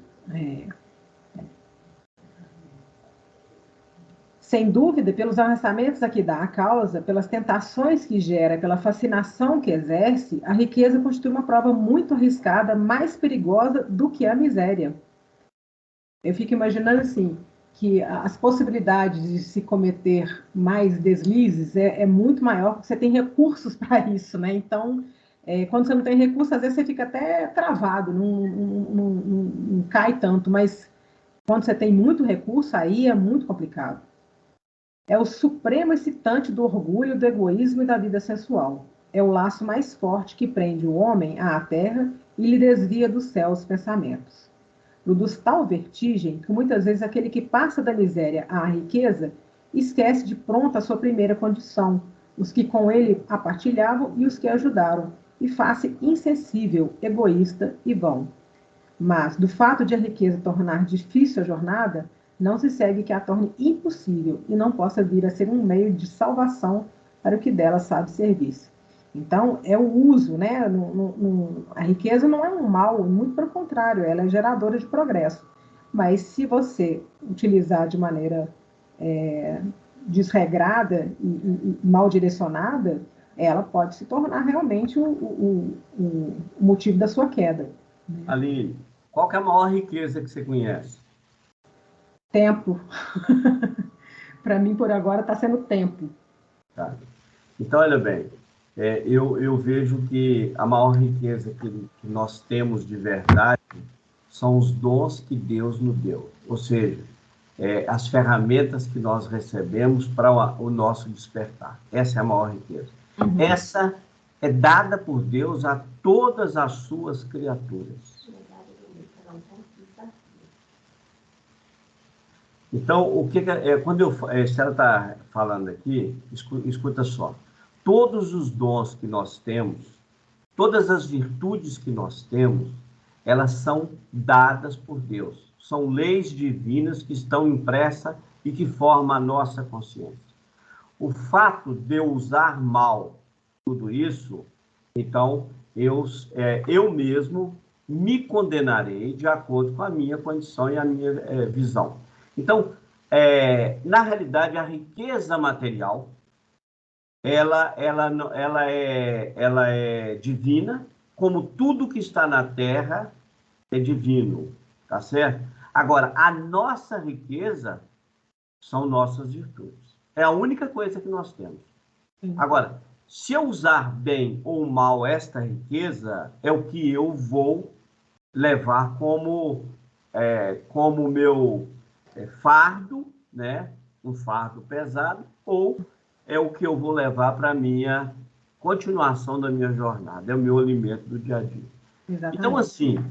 Sem dúvida, pelos arrastamentos a que dá a causa, pelas tentações que gera, pela fascinação que exerce, a riqueza constitui uma prova muito arriscada, mais perigosa do que a miséria. Eu fico imaginando assim, que as possibilidades de se cometer mais deslizes é muito maior, porque você tem recursos para isso, né? Então, quando você não tem recursos, às vezes você fica até travado, não cai tanto, mas quando você tem muito recurso, aí é muito complicado. É o supremo excitante do orgulho, do egoísmo e da vida sensual. É o laço mais forte que prende o homem à terra e lhe desvia do céu os pensamentos. Produz tal vertigem que muitas vezes aquele que passa da miséria à riqueza esquece de pronto a sua primeira condição, os que com ele a partilhavam e os que ajudaram, e faz-se insensível, egoísta e vão. Mas, do fato de a riqueza tornar difícil a jornada, não se segue que a torne impossível e não possa vir a ser um meio de salvação para o que dela sabe servir-se. Então, é o uso, né? A riqueza não é um mal, muito pelo contrário, ela é geradora de progresso. Mas se você utilizar de maneira desregrada e mal direcionada, ela pode se tornar realmente o motivo da sua queda. Aline, qual que é a maior riqueza que você conhece? Tempo. Para mim, por agora, está sendo tempo. Tá. Então, olha bem, eu vejo que a maior riqueza que nós temos de verdade são os dons que Deus nos deu. Ou seja, as ferramentas que nós recebemos para o nosso despertar. Essa é a maior riqueza. Uhum. Essa é dada por Deus a todas as suas criaturas. Então, quando a Estela está falando aqui, escuta só. Todos os dons que nós temos, todas as virtudes que nós temos, elas são dadas por Deus. São leis divinas que estão impressas e que formam a nossa consciência. O fato de eu usar mal tudo isso, então, eu mesmo me condenarei de acordo com a minha condição e a minha visão. Então, na realidade, a riqueza material, ela é divina, como tudo que está na Terra é divino, tá certo? Agora, a nossa riqueza são nossas virtudes. É a única coisa que nós temos. Agora, se eu usar bem ou mal esta riqueza, é o que eu vou levar como meu fardo, né? Um fardo pesado, ou é o que eu vou levar para a minha continuação da minha jornada, é o meu alimento do dia a dia. Exatamente. Então, assim,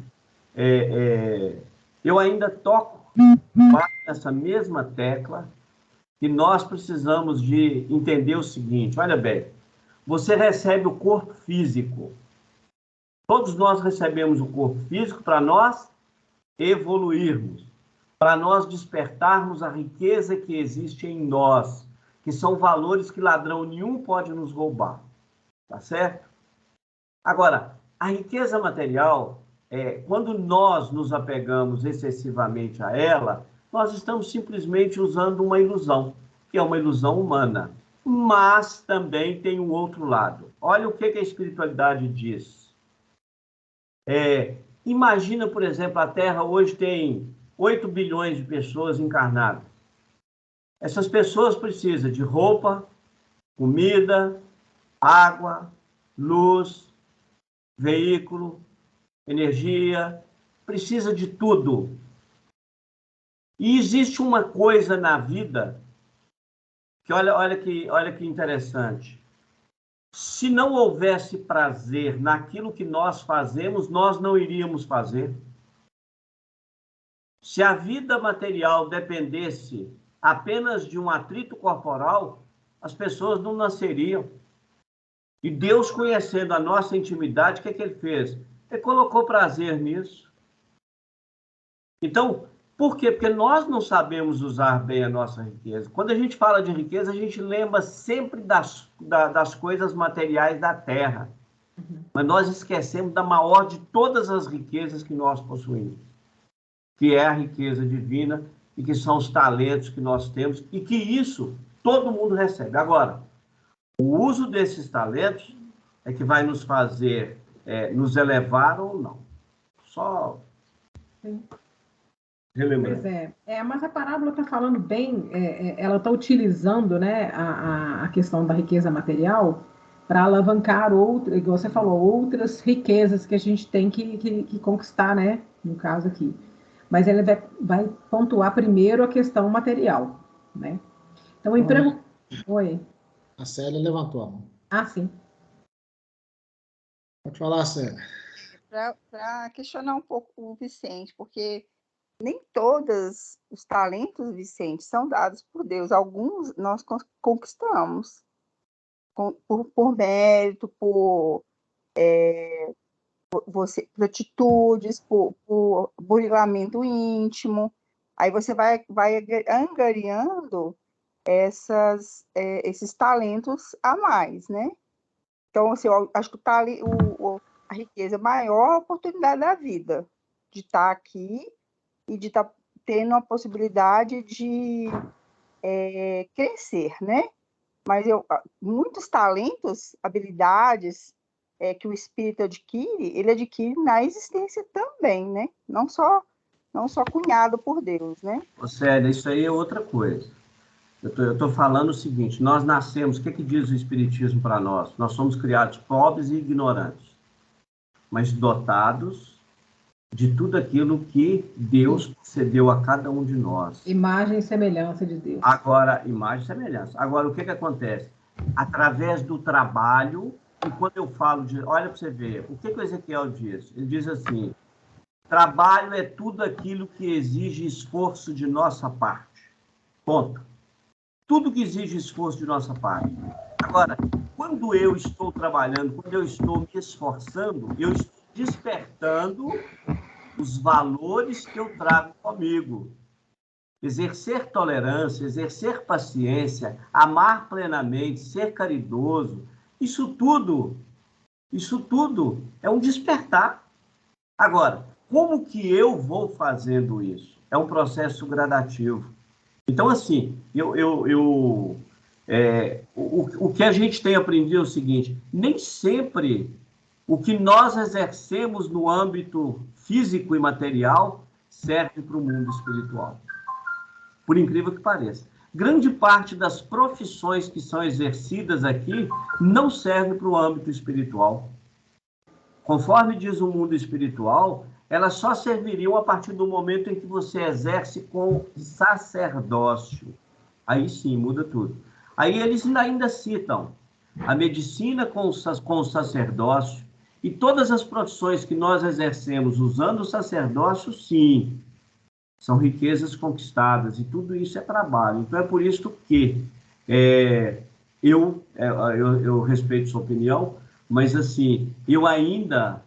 eu ainda toco essa mesma tecla que nós precisamos de entender o seguinte, olha bem, você recebe o corpo físico, todos nós recebemos o corpo físico para nós evoluirmos, para nós despertarmos a riqueza que existe em nós, que são valores que ladrão nenhum pode nos roubar, tá certo? Agora, a riqueza material, quando nós nos apegamos excessivamente a ela, nós estamos simplesmente usando uma ilusão, que é uma ilusão humana. Mas também tem um outro lado. Olha o que a espiritualidade diz. Imagina, por exemplo, a Terra hoje tem 8 bilhões de pessoas encarnadas. Essas pessoas precisam de roupa, comida, água, luz, veículo, energia, precisa de tudo. E existe uma coisa na vida que olha que interessante. Se não houvesse prazer naquilo que nós fazemos, nós não iríamos fazer. Se a vida material dependesse apenas de um atrito corporal, as pessoas não nasceriam. E Deus, conhecendo a nossa intimidade, o que ele fez? Ele colocou prazer nisso. Então, por quê? Porque nós não sabemos usar bem a nossa riqueza. Quando a gente fala de riqueza, a gente lembra sempre das coisas materiais da terra. Mas nós esquecemos da maior de todas as riquezas que nós possuímos, que é a riqueza divina e que são os talentos que nós temos e que isso todo mundo recebe. Agora, o uso desses talentos é que vai nos fazer nos elevar ou não. Só... Sim. Relembrando. Pois mas a parábola está falando bem, ela está utilizando, né, a questão da riqueza material para alavancar igual você falou, outras riquezas que a gente tem que conquistar, né, no caso aqui. Mas ele vai pontuar primeiro a questão material, né? Então, o emprego... Oi. A Célia levantou a mão. Ah, sim. Pode falar, Célia. Para questionar um pouco o Vicente, porque nem todos os talentos, Vicente, são dados por Deus. Alguns nós conquistamos por mérito, por atitudes, por burilamento íntimo. Aí você vai angariando esses talentos a mais, né? Então, assim, eu acho que a riqueza maior é a oportunidade da vida, de estar aqui e de estar tendo a possibilidade de crescer, né? Mas muitos talentos, habilidades que o espírito adquire, ele adquire na existência também, né? Não só cunhado por Deus, né? Célia, isso aí é outra coisa. Eu estou falando o seguinte, nós nascemos, o que diz o Espiritismo para nós? Nós somos criados pobres e ignorantes, mas dotados de tudo aquilo que Deus concedeu a cada um de nós. Imagem e semelhança de Deus. Agora, imagem e semelhança. Agora, o que acontece? Através do trabalho, e quando eu falo de... Olha para você ver, o que o Ezequiel diz? Ele diz assim, trabalho é tudo aquilo que exige esforço de nossa parte. Ponto. Tudo que exige esforço de nossa parte. Agora, quando eu estou trabalhando, quando eu estou me esforçando, eu estou despertando os valores que eu trago comigo. Exercer tolerância, exercer paciência, amar plenamente, ser caridoso, isso tudo é um despertar. Agora, como que eu vou fazendo isso? É um processo gradativo. Então, assim, o que a gente tem aprendido é o seguinte: nem sempre o que nós exercemos no âmbito físico e material serve para o mundo espiritual. Por incrível que pareça. Grande parte das profissões que são exercidas aqui não serve para o âmbito espiritual. Conforme diz o mundo espiritual, elas só serviriam a partir do momento em que você exerce com sacerdócio. Aí sim, muda tudo. Aí eles ainda citam a medicina com o sacerdócio e todas as profissões que nós exercemos usando o sacerdócio, sim, são riquezas conquistadas e tudo isso é trabalho. Então é por isso que eu respeito sua opinião, mas assim, eu ainda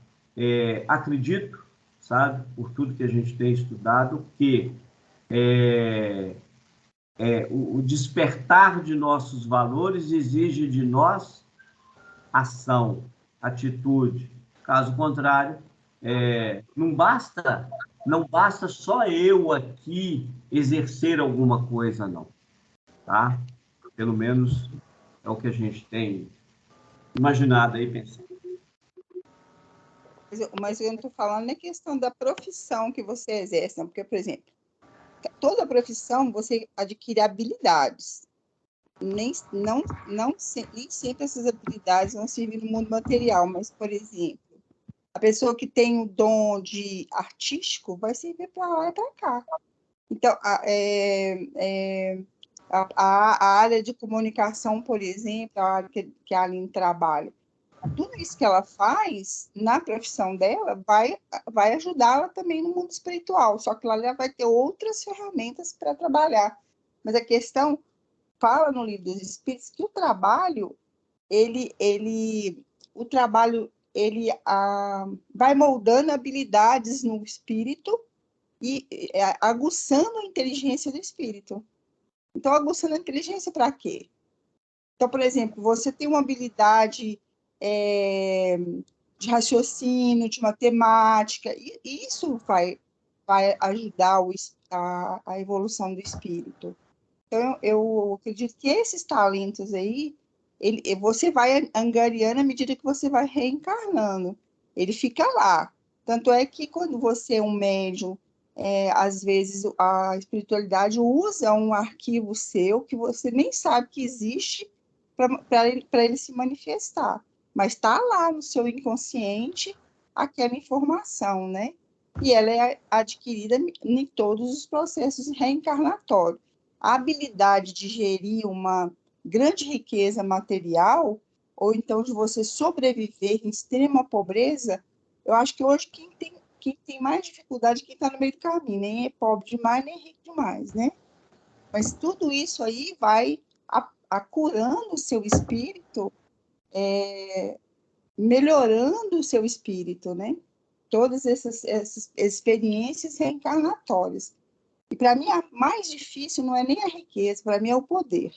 acredito, sabe, por tudo que a gente tem estudado, que o despertar de nossos valores exige de nós ação, atitude. Caso contrário, não basta só eu aqui exercer alguma coisa, não. Tá? Pelo menos é o que a gente tem imaginado aí, pensando. Mas eu não estou falando na questão da profissão que você exerce, não? Porque, por exemplo, toda profissão você adquire habilidades. Nem sempre essas habilidades vão servir no mundo material, mas, por exemplo, a pessoa que tem o dom de artístico vai servir para lá e para cá. Então, a área de comunicação, por exemplo, a área que a Aline trabalha, tudo isso que ela faz na profissão dela vai ajudá-la também no mundo espiritual, só que lá ela vai ter outras ferramentas para trabalhar. Mas a questão, fala no Livro dos Espíritos, que o trabalho, vai moldando habilidades no espírito e aguçando a inteligência do espírito. Então, aguçando a inteligência para quê? Então, por exemplo, você tem uma habilidade de raciocínio, de matemática, e isso vai ajudar a evolução do espírito. Então, eu acredito que esses talentos aí, você vai angariando à medida que você vai reencarnando. Ele fica lá. Tanto é que quando você é um médium, às vezes a espiritualidade usa um arquivo seu que você nem sabe que existe para ele se manifestar. Mas está lá no seu inconsciente aquela informação, né? E ela é adquirida em todos os processos reencarnatórios. A habilidade de gerir uma grande riqueza material, ou então de você sobreviver em extrema pobreza, eu acho que hoje quem tem mais dificuldade é quem está no meio do caminho, nem é pobre demais, nem rico demais, né? Mas tudo isso aí vai curando o seu espírito, melhorando o seu espírito, né? Todas essas experiências reencarnatórias. E para mim, a mais difícil não é nem a riqueza, para mim é o poder.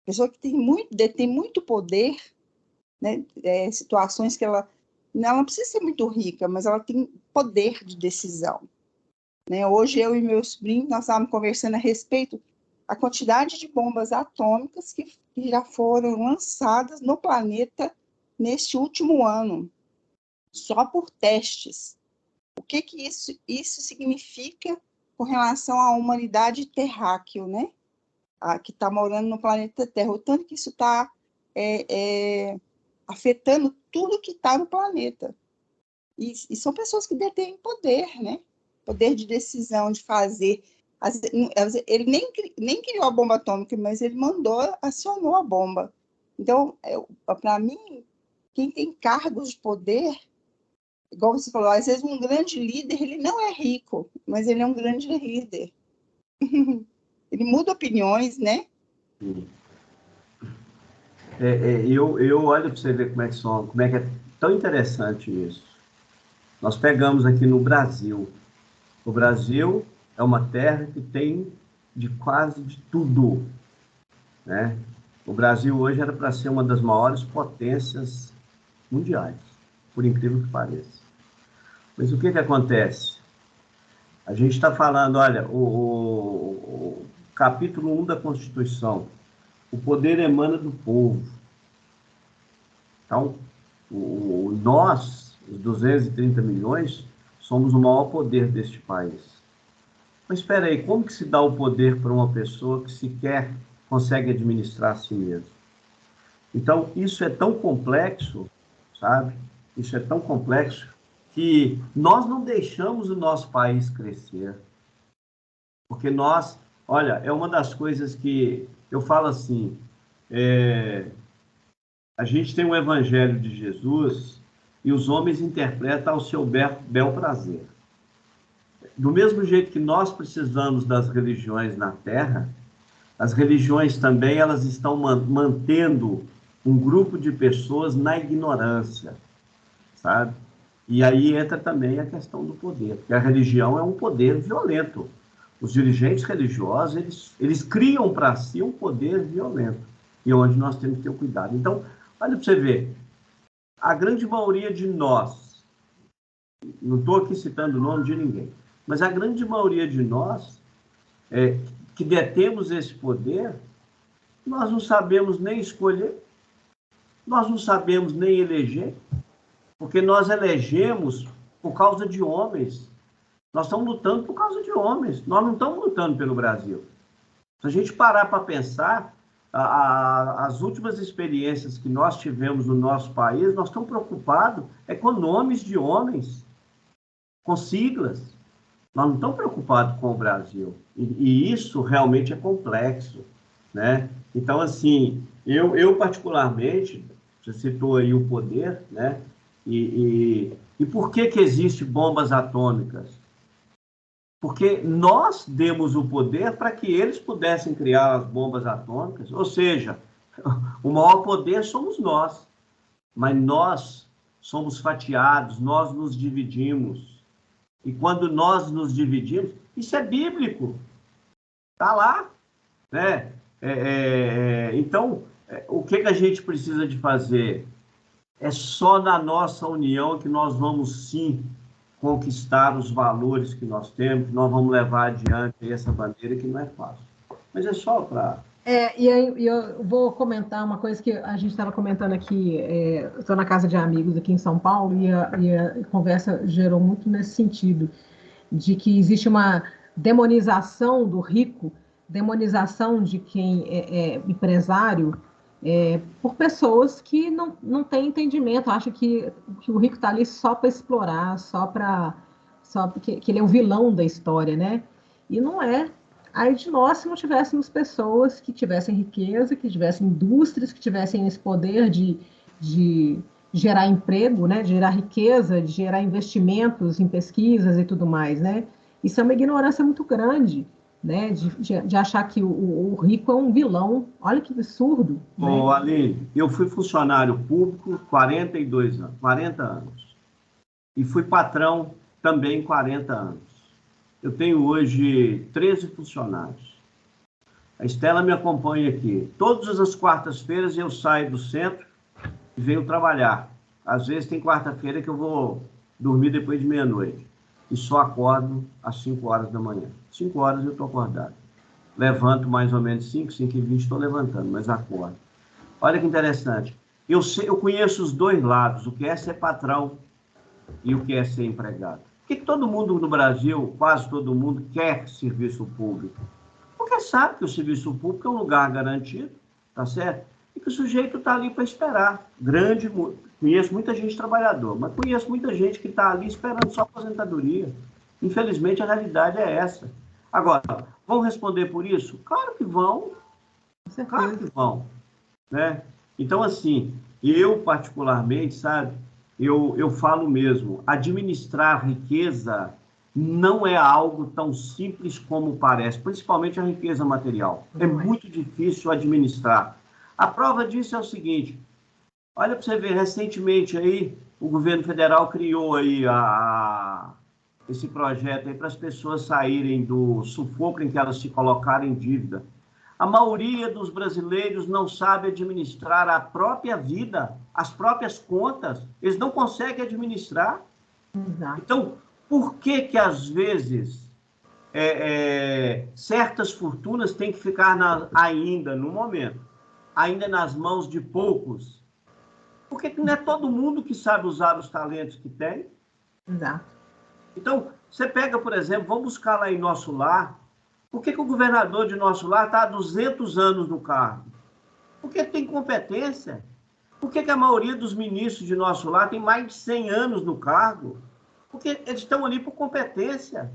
A pessoa que detém muito poder, né? Situações que ela não precisa ser muito rica, mas ela tem poder de decisão. Né? Hoje, eu e meu sobrinho, nós estávamos conversando a respeito da quantidade de bombas atômicas que já foram lançadas no planeta neste último ano, só por testes. O que isso significa com relação à humanidade terráquea, né? Que está morando no planeta Terra, o tanto que isso está afetando tudo que está no planeta. E são pessoas que detêm poder, né? Poder de decisão, de fazer. Ele nem criou a bomba atômica, mas ele acionou a bomba. Então, para mim, quem tem cargos de poder, igual você falou, às vezes um grande líder, ele não é rico, mas ele é um grande líder. Ele muda opiniões, né? Sim. Eu olho para você ver como é que é tão interessante isso. Nós pegamos aqui no Brasil. O Brasil é uma terra que tem de quase de tudo, né? O Brasil hoje era para ser uma das maiores potências mundiais, por incrível que pareça. Mas o que acontece? A gente está falando, olha, o capítulo 1 da Constituição, o poder emana do povo. Então, nós, os 230 milhões, somos o maior poder deste país. Mas espera aí, como que se dá o poder para uma pessoa que sequer consegue administrar a si mesmo? Então, isso é tão complexo, sabe? Isso é tão complexo que nós não deixamos o nosso país crescer. Porque nós, olha, é uma das coisas que eu falo assim, a gente tem um evangelho de Jesus e os homens interpretam ao seu bel prazer. Do mesmo jeito que nós precisamos das religiões na Terra, as religiões também elas estão mantendo um grupo de pessoas na ignorância, sabe? E aí entra também a questão do poder, porque a religião é um poder violento. Os dirigentes religiosos, eles criam para si um poder violento, e onde nós temos que ter cuidado. Então, olha para você ver, a grande maioria de nós, não estou aqui citando o nome de ninguém, mas a grande maioria de nós que detemos esse poder, nós não sabemos nem escolher, nós não sabemos nem eleger, porque nós elegemos por causa de homens. Nós estamos lutando por causa de homens, nós não estamos lutando pelo Brasil. Se a gente parar para pensar, as últimas experiências que nós tivemos no nosso país, nós estamos preocupados com nomes de homens, com siglas. Nós não estamos preocupados com o Brasil. E isso realmente é complexo, né? Então, assim, eu particularmente, você citou aí o poder, né? E por que existem bombas atômicas? Porque nós demos o poder para que eles pudessem criar as bombas atômicas, ou seja, o maior poder somos nós, mas nós somos fatiados, nós nos dividimos. E quando nós nos dividimos, isso é bíblico, está lá, né? Então, o que a gente precisa de fazer? É só na nossa união que nós vamos, sim, conquistar os valores que nós temos, nós vamos levar adiante essa bandeira que não é fácil. Mas é só para... E aí, eu vou comentar uma coisa que a gente estava comentando aqui, estou na casa de amigos aqui em São Paulo, e a conversa gerou muito nesse sentido, de que existe uma demonização do rico, demonização de quem é empresário, por pessoas que não têm entendimento, acham que o rico está ali só para explorar, só porque ele é o vilão da história, né? E não é. Aí de nós, se não tivéssemos pessoas que tivessem riqueza, que tivessem indústrias, que tivessem esse poder de gerar emprego, né? De gerar riqueza, de gerar investimentos em pesquisas e tudo mais, né? Isso é uma ignorância muito grande, né? De achar que o rico é um vilão. Olha que absurdo. Ô, Aline, eu fui funcionário público 42 anos, 40 anos. E fui patrão também 40 anos. Eu tenho hoje 13 funcionários. A Estela me acompanha aqui. Todas as quartas-feiras eu saio do centro e venho trabalhar. Às vezes tem quarta-feira que eu vou dormir depois de meia-noite. E só acordo às 5 horas da manhã. 5 horas eu estou acordado. Levanto mais ou menos 5h20 estou levantando, mas acordo. Olha que interessante. Eu conheço os dois lados, o que é ser patrão e o que é ser empregado. Por que todo mundo no Brasil, quase todo mundo, quer serviço público? Porque sabe que o serviço público é um lugar garantido, tá certo? E que o sujeito está ali para esperar. Conheço muita gente trabalhadora, mas conheço muita gente que está ali esperando só aposentadoria. Infelizmente, a realidade é essa. Agora, vão responder por isso? Claro que vão. Claro que vão. Né? Então, assim, eu particularmente, sabe, eu falo mesmo, administrar riqueza não é algo tão simples como parece, principalmente a riqueza material. É muito difícil administrar. A prova disso é o seguinte, olha para você ver, recentemente aí, o governo federal criou aí esse projeto aí para as pessoas saírem do sufoco em que elas se colocaram em dívida. A maioria dos brasileiros não sabe administrar a própria vida, as próprias contas, eles não conseguem administrar. Exato. Então, por que às vezes certas fortunas têm que ficar ainda, no momento, ainda nas mãos de poucos? Porque não é todo mundo que sabe usar os talentos que tem. Exato. Então, você pega, por exemplo, vamos buscar lá em Nosso Lar. Por que o governador de Nosso Lar está há 200 anos no cargo? Porque tem competência. Por que a maioria dos ministros de Nosso Lar tem mais de 100 anos no cargo? Porque eles estão ali por competência.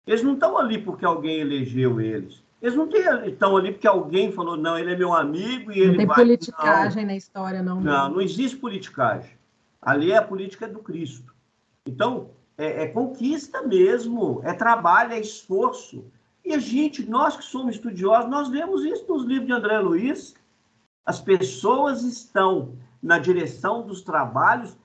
Eles não estão ali porque alguém elegeu eles. Eles não estão ali porque alguém falou, não, ele é meu amigo e ele vai... Não tem politicagem na história, não. Não existe politicagem. Ali é a política do Cristo. Então, é conquista mesmo, é trabalho, é esforço. E a gente, nós que somos estudiosos, nós vemos isso nos livros de André Luiz. As pessoas estão na direção dos trabalhos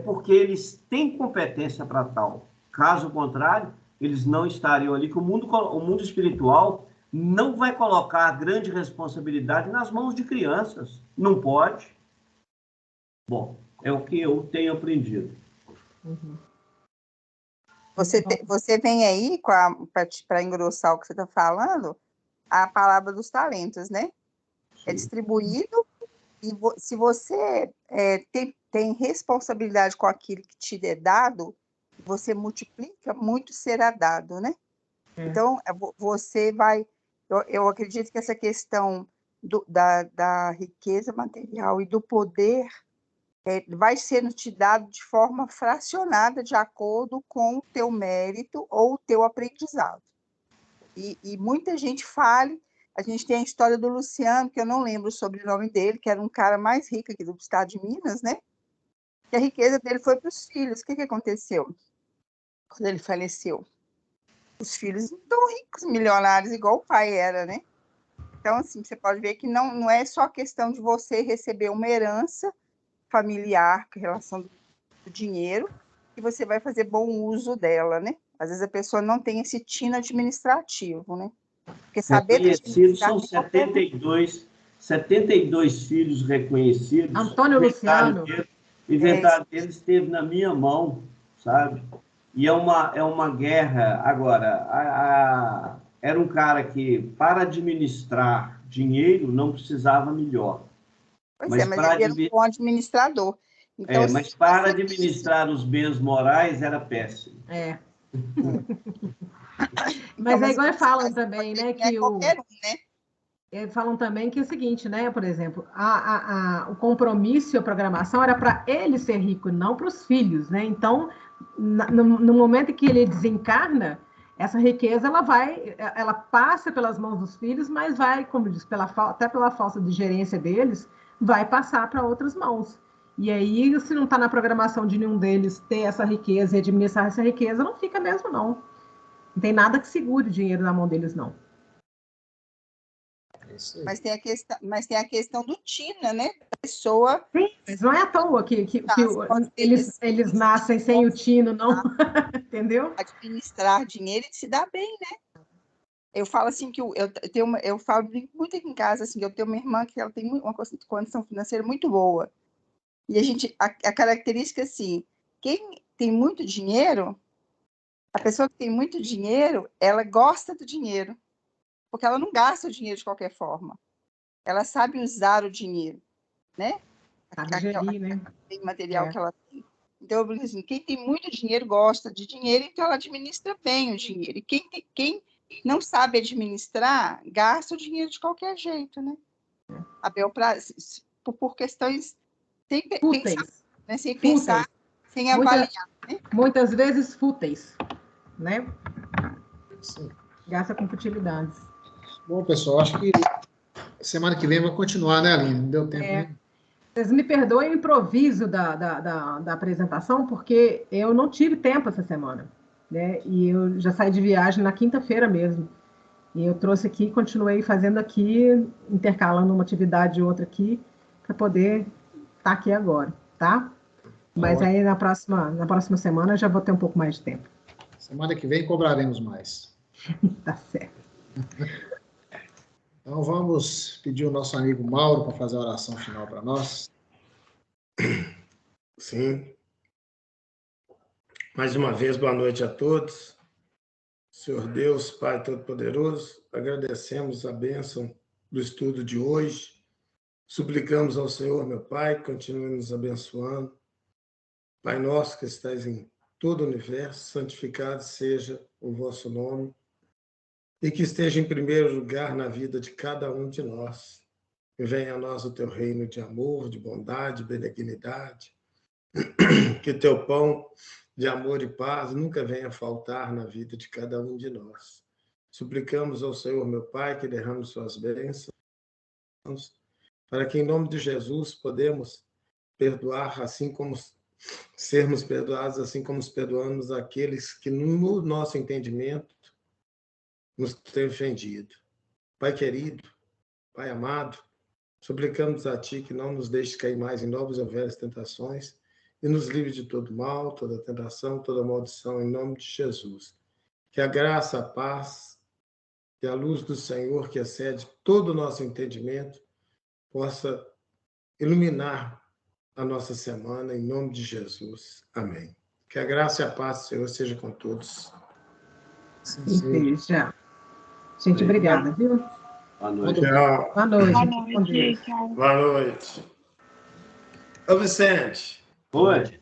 porque eles têm competência para tal. Caso contrário, eles não estariam ali, que o mundo espiritual não vai colocar a grande responsabilidade nas mãos de crianças. Não pode. Bom, é o que eu tenho aprendido. Uhum. Você vem aí, para engrossar o que você está falando, a palavra dos talentos, né? É distribuído, e se você tem responsabilidade com aquilo que te é dado, você multiplica, muito será dado, né? Então, você vai... Eu acredito que essa questão da riqueza material e do poder vai sendo te dado de forma fracionada, de acordo com o teu mérito ou o teu aprendizado. E muita gente fala... A gente tem a história do Luciano, que eu não lembro o sobrenome dele, que era um cara mais rico aqui do estado de Minas, né? E a riqueza dele foi para os filhos. O que aconteceu quando ele faleceu? Os filhos não tão ricos, milionários, igual o pai era, né? Então, assim, você pode ver que não é só questão de você receber uma herança familiar com relação do dinheiro, que você vai fazer bom uso dela, né? Às vezes a pessoa não tem esse tino administrativo, né? Porque saber reconhecidos são 72 filhos reconhecidos. Antônio Luciano. O inventário dele esteve na minha mão, sabe? E é uma guerra. Agora, era um cara que, para administrar dinheiro, não precisava melhor. Mas ele era um bom administrador. Então, mas para administrar os bens morais, era péssimo. Mas é igual falam também, né? Que qualquer um, né? Falam também que é o seguinte, né? Por exemplo, o compromisso e a programação era para ele ser rico, não para os filhos, né? Então, no momento em que ele desencarna, essa riqueza ela passa pelas mãos dos filhos, mas vai, como diz, até pela falta de gerência deles, vai passar para outras mãos. E aí, se não está na programação de nenhum deles ter essa riqueza e administrar essa riqueza, não fica mesmo, não. Não tem nada que segure o dinheiro na mão deles, não. Mas tem a questão do Tina, né? A pessoa... Sim, mas não é à toa que eles nascem sem o tino, não. Entendeu? Administrar dinheiro e se dar bem, né? Eu falo assim que eu falo muito aqui em casa, assim, eu tenho uma irmã que ela tem uma condição financeira muito boa. E a característica, assim, quem tem muito dinheiro, a pessoa que tem muito dinheiro, ela gosta do dinheiro, porque ela não gasta o dinheiro de qualquer forma. Ela sabe usar o dinheiro, né? Tem material que ela tem. Então, eu digo assim, quem tem muito dinheiro gosta de dinheiro, então ela administra bem o dinheiro. E quem não sabe administrar, gasta o dinheiro de qualquer jeito, né? Por questões sem pensar, né? Sem pensar, sem avaliar. Né? Muitas vezes fúteis, né? Sim. Gasta com futilidades. Bom, pessoal, acho que semana que vem vai continuar, né, Aline? Não deu tempo, né? Vocês me perdoem o improviso da apresentação, porque eu não tive tempo essa semana. né? E eu já saí de viagem na quinta-feira mesmo. E eu trouxe aqui, continuei fazendo aqui, intercalando uma atividade e outra aqui, para poder estar aqui agora, tá? Mas aí na próxima semana eu já vou ter um pouco mais de tempo. Semana que vem cobraremos mais. Tá certo. Então vamos pedir o nosso amigo Mauro para fazer a oração final para nós. Sim. Mais uma vez, boa noite a todos. Senhor Deus, Pai Todo-Poderoso, agradecemos a bênção do estudo de hoje. Suplicamos ao Senhor, meu Pai, que continue nos abençoando. Pai nosso que estais em todo o universo, santificado seja o vosso nome e que esteja em primeiro lugar na vida de cada um de nós. Que venha a nós o teu reino de amor, de bondade, benignidade. Que teu pão de amor e paz nunca venha faltar na vida de cada um de nós. Suplicamos ao Senhor, meu Pai, que derrame suas bênçãos, para que, em nome de Jesus, podemos perdoar, assim como sermos perdoados, assim como os perdoamos aqueles que, no nosso entendimento, nos têm ofendido. Pai querido, Pai amado, suplicamos a Ti que não nos deixe cair mais em novas ou velhas tentações, e nos livre de todo mal, toda tentação, toda maldição, em nome de Jesus. Que a graça, a paz e a luz do Senhor, que excede todo o nosso entendimento, possa iluminar a nossa semana, em nome de Jesus. Amém. Que a graça e a paz do Senhor seja com todos. Sim, Seja. Gente, obrigada, viu? Boa noite. Tchau. Boa noite. Boa Com Deus. noite, tchau. Boa noite. Ô, Vicente. Oi.